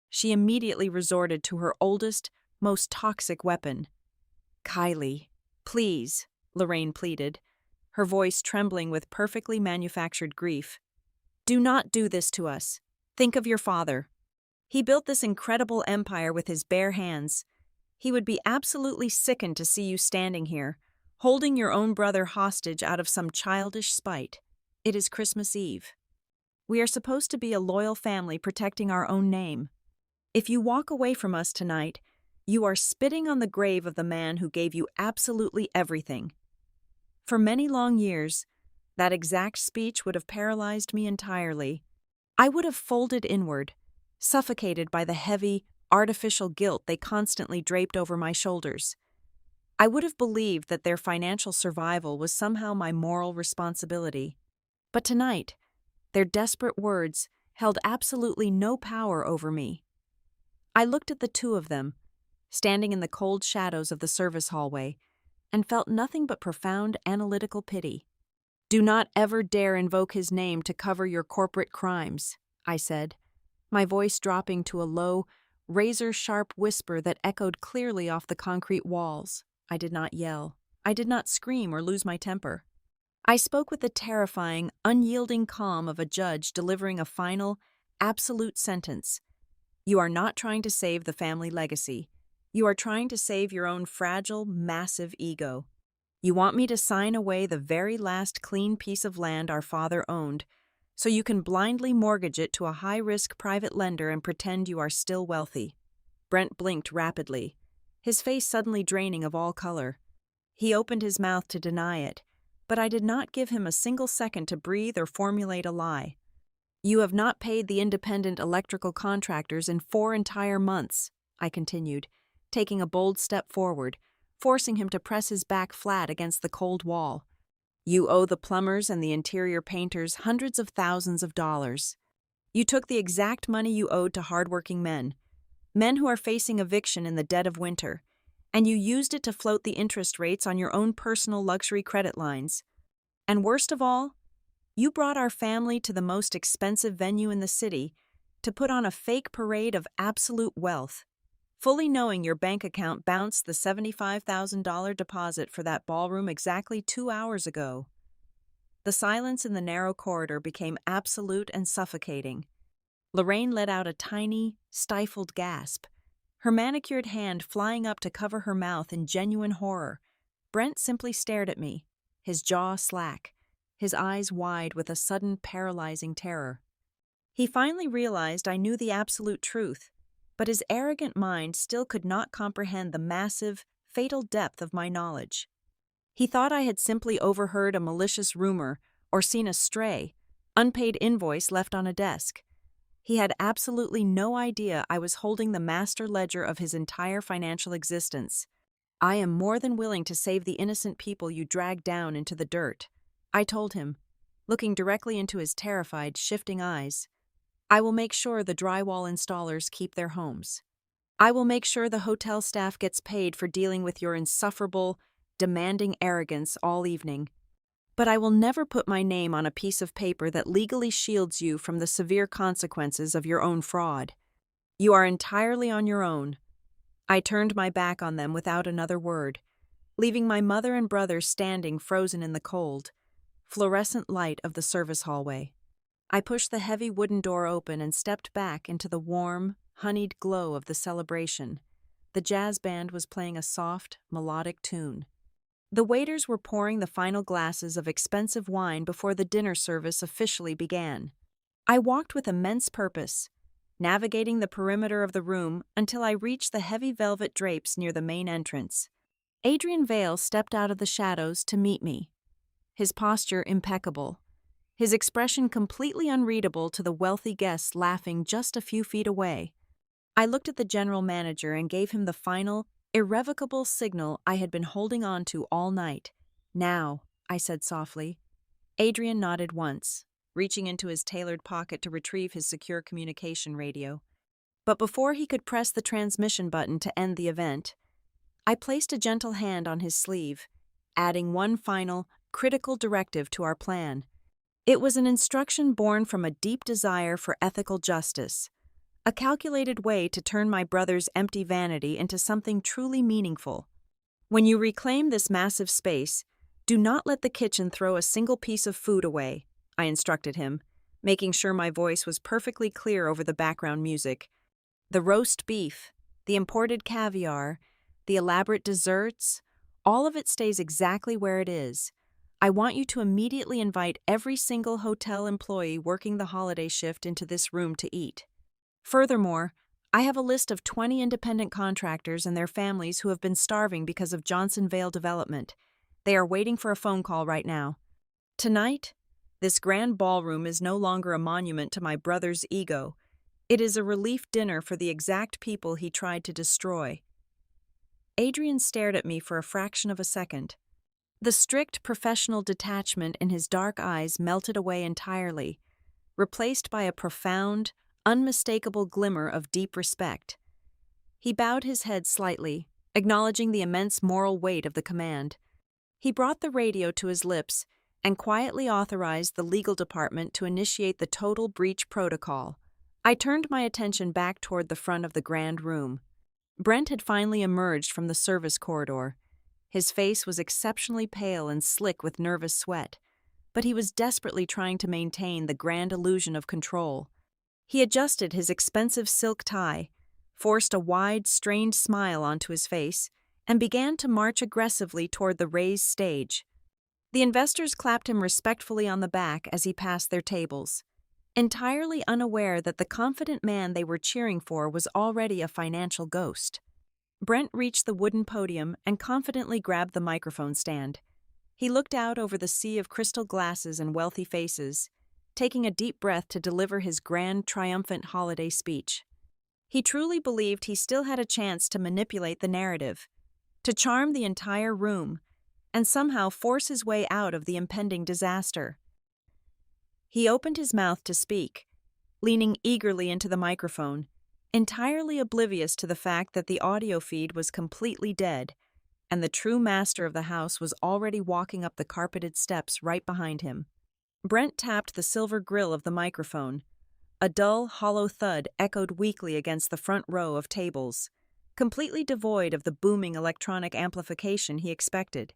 She immediately resorted to her oldest, most toxic weapon. "Kylie," Please, Lorraine pleaded, her voice trembling with perfectly manufactured grief. Do not do this to us. Think of your father. He built this incredible empire with his bare hands. He would be absolutely sickened to see you standing here, holding your own brother hostage out of some childish spite. It is Christmas Eve. We are supposed to be a loyal family protecting our own name. If you walk away from us tonight, you are spitting on the grave of the man who gave you absolutely everything. For many long years, that exact speech would have paralyzed me entirely. I would have folded inward, suffocated by the heavy, artificial guilt they constantly draped over my shoulders. I would have believed that their financial survival was somehow my moral responsibility. But tonight, their desperate words held absolutely no power over me. I looked at the two of them, standing in the cold shadows of the service hallway, and felt nothing but profound analytical pity. Do not ever dare invoke his name to cover your corporate crimes, I said, my voice dropping to a low, razor-sharp whisper that echoed clearly off the concrete walls. I did not yell. I did not scream or lose my temper. I spoke with the terrifying, unyielding calm of a judge delivering a final, absolute sentence. You are not trying to save the family legacy. You are trying to save your own fragile, massive ego. You want me to sign away the very last clean piece of land our father owned, so you can blindly mortgage it to a high-risk private lender and pretend you are still wealthy. Brent blinked rapidly, his face suddenly draining of all color. He opened his mouth to deny it, but I did not give him a single second to breathe or formulate a lie. You have not paid the independent electrical contractors in 4 entire months, I continued, taking a bold step forward, forcing him to press his back flat against the cold wall. You owe the plumbers and the interior painters hundreds of thousands of dollars. You took the exact money you owed to hardworking men who are facing eviction in the dead of winter, and you used it to float the interest rates on your own personal luxury credit lines. And worst of all, you brought our family to the most expensive venue in the city to put on a fake parade of absolute wealth, fully knowing your bank account bounced the $75,000 deposit for that ballroom exactly 2 hours ago. The silence in the narrow corridor became absolute and suffocating. Lorraine let out a tiny, stifled gasp, her manicured hand flying up to cover her mouth in genuine horror. Brent simply stared at me, his jaw slack, his eyes wide with a sudden paralyzing terror. He finally realized I knew the absolute truth, but his arrogant mind still could not comprehend the massive, fatal depth of my knowledge. He thought I had simply overheard a malicious rumor or seen a stray, unpaid invoice left on a desk. He had absolutely no idea I was holding the master ledger of his entire financial existence. I am more than willing to save the innocent people you dragged down into the dirt, I told him, looking directly into his terrified, shifting eyes. I will make sure the drywall installers keep their homes. I will make sure the hotel staff gets paid for dealing with your insufferable, demanding arrogance all evening. But I will never put my name on a piece of paper that legally shields you from the severe consequences of your own fraud. You are entirely on your own. I turned my back on them without another word, leaving my mother and brother standing frozen in the cold, fluorescent light of the service hallway. I pushed the heavy wooden door open and stepped back into the warm, honeyed glow of the celebration. The jazz band was playing a soft, melodic tune. The waiters were pouring the final glasses of expensive wine before the dinner service officially began. I walked with immense purpose, navigating the perimeter of the room until I reached the heavy velvet drapes near the main entrance. Adrian Vale stepped out of the shadows to meet me, his posture impeccable, his expression completely unreadable to the wealthy guests laughing just a few feet away. I looked at the general manager and gave him the final, irrevocable signal I had been holding on to all night. Now, I said softly. Adrian nodded once, reaching into his tailored pocket to retrieve his secure communication radio. But before he could press the transmission button to end the event, I placed a gentle hand on his sleeve, adding one final, critical directive to our plan. It was an instruction born from a deep desire for ethical justice, a calculated way to turn my brother's empty vanity into something truly meaningful. When you reclaim this massive space, do not let the kitchen throw a single piece of food away, I instructed him, making sure my voice was perfectly clear over the background music. The roast beef, the imported caviar, the elaborate desserts, all of it stays exactly where it is. I want you to immediately invite every single hotel employee working the holiday shift into this room to eat. Furthermore, I have a list of 20 independent contractors and their families who have been starving because of Johnson Vale development. They are waiting for a phone call right now. Tonight, this grand ballroom is no longer a monument to my brother's ego. It is a relief dinner for the exact people he tried to destroy. Adrian stared at me for a fraction of a second. The strict professional detachment in his dark eyes melted away entirely, replaced by a profound, unmistakable glimmer of deep respect. He bowed his head slightly, acknowledging the immense moral weight of the command. He brought the radio to his lips and quietly authorized the legal department to initiate the total breach protocol. I turned my attention back toward the front of the grand room. Brent had finally emerged from the service corridor. His face was exceptionally pale and slick with nervous sweat, but he was desperately trying to maintain the grand illusion of control. He adjusted his expensive silk tie, forced a wide, strained smile onto his face, and began to march aggressively toward the raised stage. The investors clapped him respectfully on the back as he passed their tables, entirely unaware that the confident man they were cheering for was already a financial ghost. Brent reached the wooden podium and confidently grabbed the microphone stand. He looked out over the sea of crystal glasses and wealthy faces, taking a deep breath to deliver his grand, triumphant holiday speech. He truly believed he still had a chance to manipulate the narrative, to charm the entire room, and somehow force his way out of the impending disaster. He opened his mouth to speak, leaning eagerly into the microphone, entirely oblivious to the fact that the audio feed was completely dead, and the true master of the house was already walking up the carpeted steps right behind him. Brent tapped the silver grill of the microphone. A dull, hollow thud echoed weakly against the front row of tables, completely devoid of the booming electronic amplification he expected.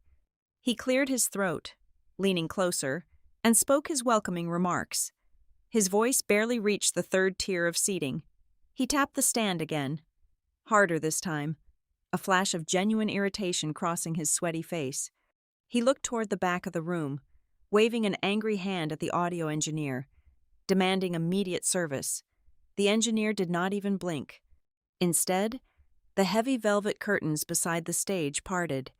He cleared his throat, leaning closer, and spoke his welcoming remarks. His voice barely reached the third tier of seating. He tapped the stand again, harder this time, a flash of genuine irritation crossing his sweaty face. He looked toward the back of the room, waving an angry hand at the audio engineer, demanding immediate service. The engineer did not even blink. Instead, the heavy velvet curtains beside the stage parted,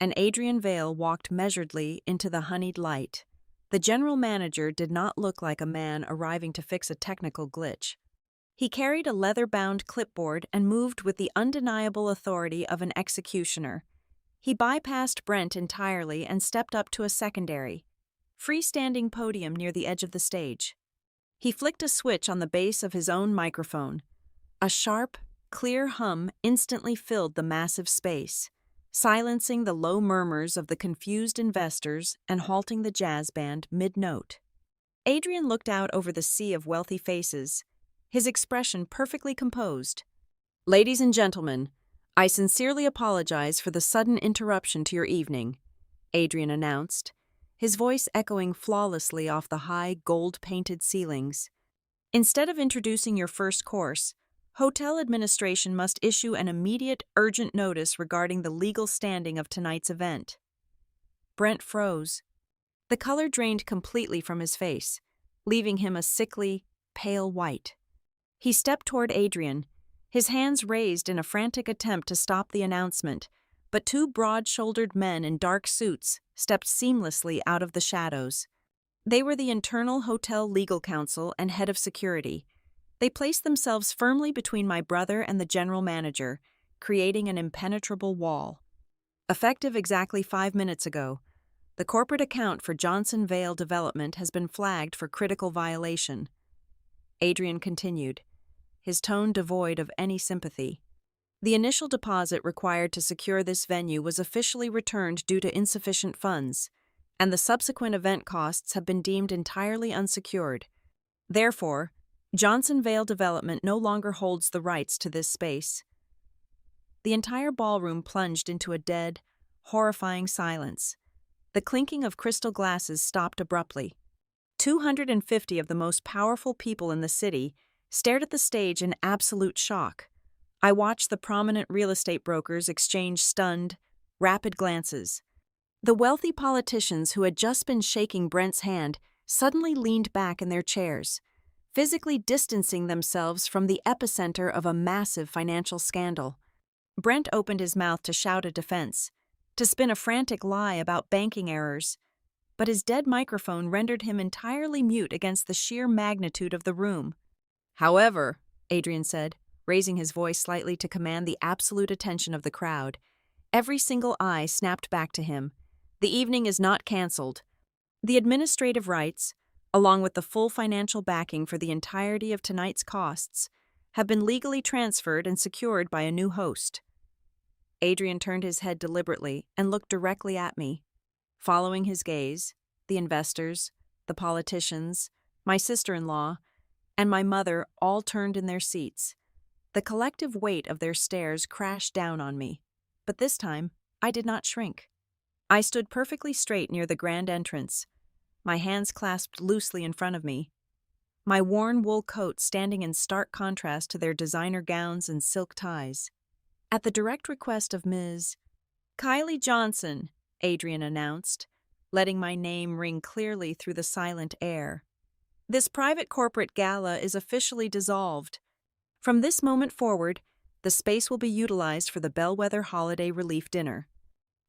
and Adrian Vale walked measuredly into the honeyed light. The general manager did not look like a man arriving to fix a technical glitch. He carried a leather-bound clipboard and moved with the undeniable authority of an executioner. He bypassed Brent entirely and stepped up to a secondary, freestanding podium near the edge of the stage. He flicked a switch on the base of his own microphone. A sharp, clear hum instantly filled the massive space, silencing the low murmurs of the confused investors and halting the jazz band mid-note. Adrian looked out over the sea of wealthy faces, his expression perfectly composed. "Ladies and gentlemen, I sincerely apologize for the sudden interruption to your evening," Adrian announced, his voice echoing flawlessly off the high, gold-painted ceilings. "Instead of introducing your first course, hotel administration must issue an immediate, urgent notice regarding the legal standing of tonight's event." Brent froze. The color drained completely from his face, leaving him a sickly, pale white. He stepped toward Adrian, his hands raised in a frantic attempt to stop the announcement, but two broad-shouldered men in dark suits stepped seamlessly out of the shadows. They were the internal hotel legal counsel and head of security. They placed themselves firmly between my brother and the general manager, creating an impenetrable wall. Effective exactly 5 minutes ago, the corporate account for Johnson Vale Development has been flagged for critical violation. Adrian continued, his tone devoid of any sympathy. The initial deposit required to secure this venue was officially returned due to insufficient funds, and the subsequent event costs have been deemed entirely unsecured. Therefore, Johnson Vale Development no longer holds the rights to this space. The entire ballroom plunged into a dead, horrifying silence. The clinking of crystal glasses stopped abruptly. 250 of the most powerful people in the city stared at the stage in absolute shock. I watched the prominent real estate brokers exchange stunned, rapid glances. The wealthy politicians who had just been shaking Brent's hand suddenly leaned back in their chairs, physically distancing themselves from the epicenter of a massive financial scandal. Brent opened his mouth to shout a defense, to spin a frantic lie about banking errors, but his dead microphone rendered him entirely mute against the sheer magnitude of the room. "However," Adrian said, raising his voice slightly to command the absolute attention of the crowd, every single eye snapped back to him. "The evening is not cancelled. The administrative rights, along with the full financial backing for the entirety of tonight's costs, have been legally transferred and secured by a new host." Adrian turned his head deliberately and looked directly at me. Following his gaze, the investors, the politicians, my sister-in-law, and my mother all turned in their seats. The collective weight of their stares crashed down on me, but this time I did not shrink. I stood perfectly straight near the grand entrance, my hands clasped loosely in front of me, my worn wool coat standing in stark contrast to their designer gowns and silk ties. At the direct request of Ms. Kylie Johnson, Adrian announced, letting my name ring clearly through the silent air, "this private corporate gala is officially dissolved. From this moment forward, the space will be utilized for the Bellwether Holiday Relief Dinner.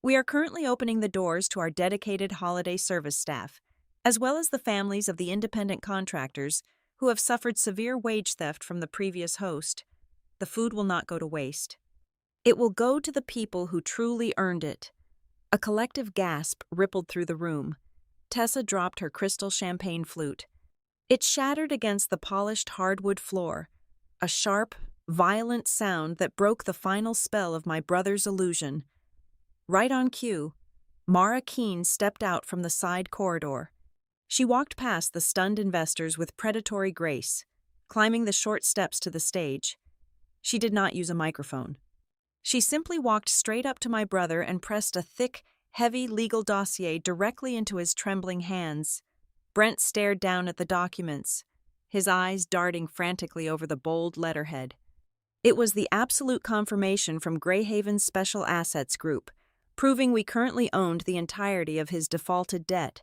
We are currently opening the doors to our dedicated holiday service staff, as well as the families of the independent contractors who have suffered severe wage theft from the previous host. The food will not go to waste. It will go to the people who truly earned it." A collective gasp rippled through the room. Tessa dropped her crystal champagne flute. It shattered against the polished hardwood floor, a sharp, violent sound that broke the final spell of my brother's illusion. Right on cue, Mara Keene stepped out from the side corridor. She walked past the stunned investors with predatory grace, climbing the short steps to the stage. She did not use a microphone. She simply walked straight up to my brother and pressed a thick, heavy legal dossier directly into his trembling hands. Brent stared down at the documents, his eyes darting frantically over the bold letterhead. It was the absolute confirmation from Greyhaven's Special Assets Group, proving we currently owned the entirety of his defaulted debt.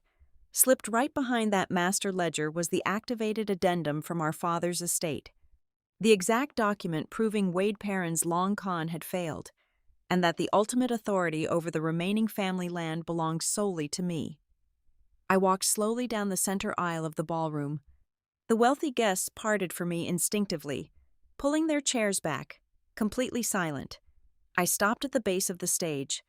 Slipped right behind that master ledger was the activated addendum from our father's estate. The exact document proving Wade Perrin's long con had failed, and that the ultimate authority over the remaining family land belonged solely to me. I walked slowly down the center aisle of the ballroom. The wealthy guests parted for me instinctively, pulling their chairs back, completely silent. I stopped at the base of the stage,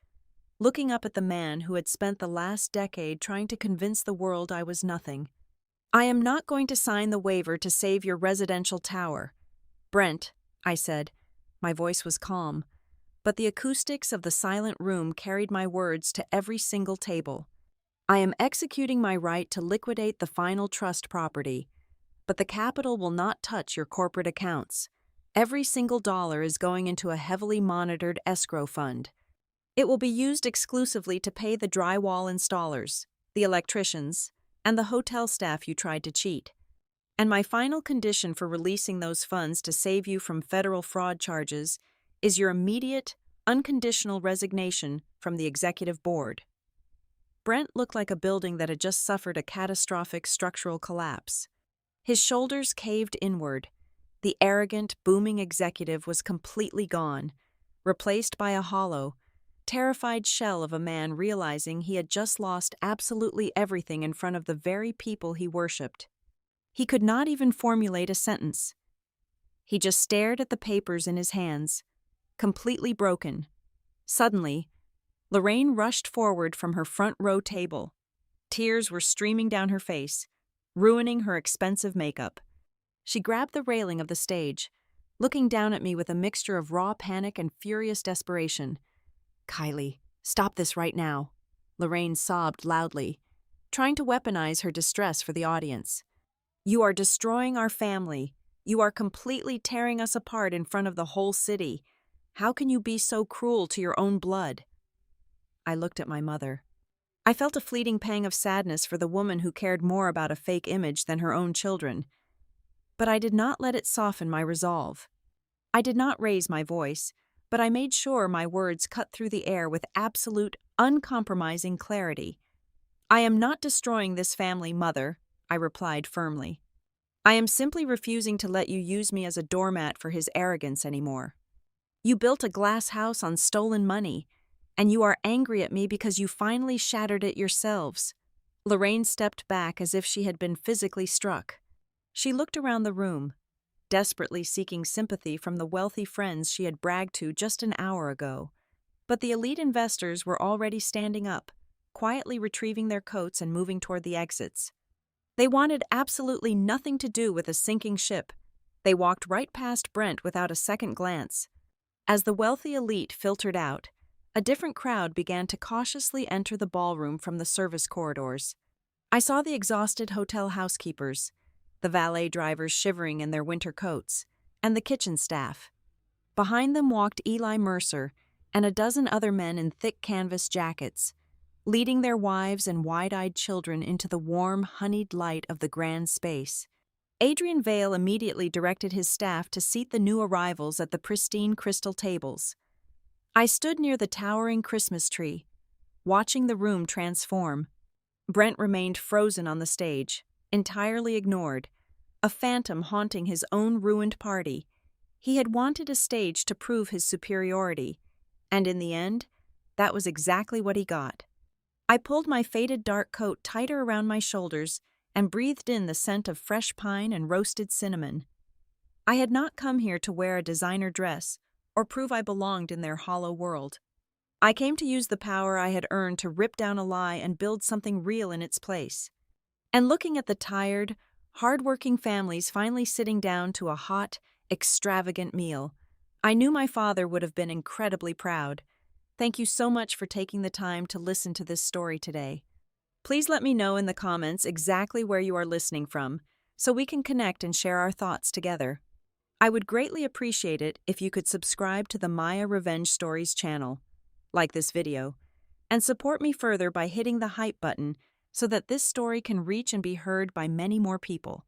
looking up at the man who had spent the last decade trying to convince the world I was nothing. "I am not going to sign the waiver to save your residential tower. Brent," I said. My voice was calm, but the acoustics of the silent room carried my words to every single table. "I am executing my right to liquidate the final trust property, but the capital will not touch your corporate accounts. Every single dollar is going into a heavily monitored escrow fund. It will be used exclusively to pay the drywall installers, the electricians, and the hotel staff you tried to cheat. And my final condition for releasing those funds to save you from federal fraud charges is your immediate, unconditional resignation from the executive board." Brent looked like a building that had just suffered a catastrophic structural collapse. His shoulders caved inward. The arrogant, booming executive was completely gone, replaced by a hollow, terrified shell of a man realizing he had just lost absolutely everything in front of the very people he worshipped. He could not even formulate a sentence. He just stared at the papers in his hands, completely broken. Suddenly, Lorraine rushed forward from her front row table. Tears were streaming down her face, ruining her expensive makeup. She grabbed the railing of the stage, looking down at me with a mixture of raw panic and furious desperation. "Kylie, stop this right now," Lorraine sobbed loudly, trying to weaponize her distress for the audience. "You are destroying our family. You are completely tearing us apart in front of the whole city. How can you be so cruel to your own blood?" I looked at my mother. I felt a fleeting pang of sadness for the woman who cared more about a fake image than her own children. But I did not let it soften my resolve. I did not raise my voice, but I made sure my words cut through the air with absolute, uncompromising clarity. "I am not destroying this family, Mother," I replied firmly. "I am simply refusing to let you use me as a doormat for his arrogance anymore. You built a glass house on stolen money, and you are angry at me because you finally shattered it yourselves." Lorraine stepped back as if she had been physically struck. She looked around the room, desperately seeking sympathy from the wealthy friends she had bragged to just an hour ago. But the elite investors were already standing up, quietly retrieving their coats and moving toward the exits. They wanted absolutely nothing to do with a sinking ship. They walked right past Brent without a second glance. As the wealthy elite filtered out, a different crowd began to cautiously enter the ballroom from the service corridors. I saw the exhausted hotel housekeepers, the valet drivers shivering in their winter coats, and the kitchen staff. Behind them walked Eli Mercer and a dozen other men in thick canvas jackets, leading their wives and wide-eyed children into the warm, honeyed light of the grand space. Adrian Vale immediately directed his staff to seat the new arrivals at the pristine crystal tables. I stood near the towering Christmas tree, watching the room transform. Brent remained frozen on the stage, entirely ignored, a phantom haunting his own ruined party. He had wanted a stage to prove his superiority, and in the end, that was exactly what he got. I pulled my faded dark coat tighter around my shoulders and breathed in the scent of fresh pine and roasted cinnamon. I had not come here to wear a designer dress or prove I belonged in their hollow world. I came to use the power I had earned to rip down a lie and build something real in its place. And looking at the tired, hard-working families finally sitting down to a hot, extravagant meal, I knew my father would have been incredibly proud. Thank you so much for taking the time to listen to this story today. Please let me know in the comments exactly where you are listening from, so we can connect and share our thoughts together. I would greatly appreciate it if you could subscribe to the Maya Revenge Stories channel, like this video, and support me further by hitting the hype button so that this story can reach and be heard by many more people.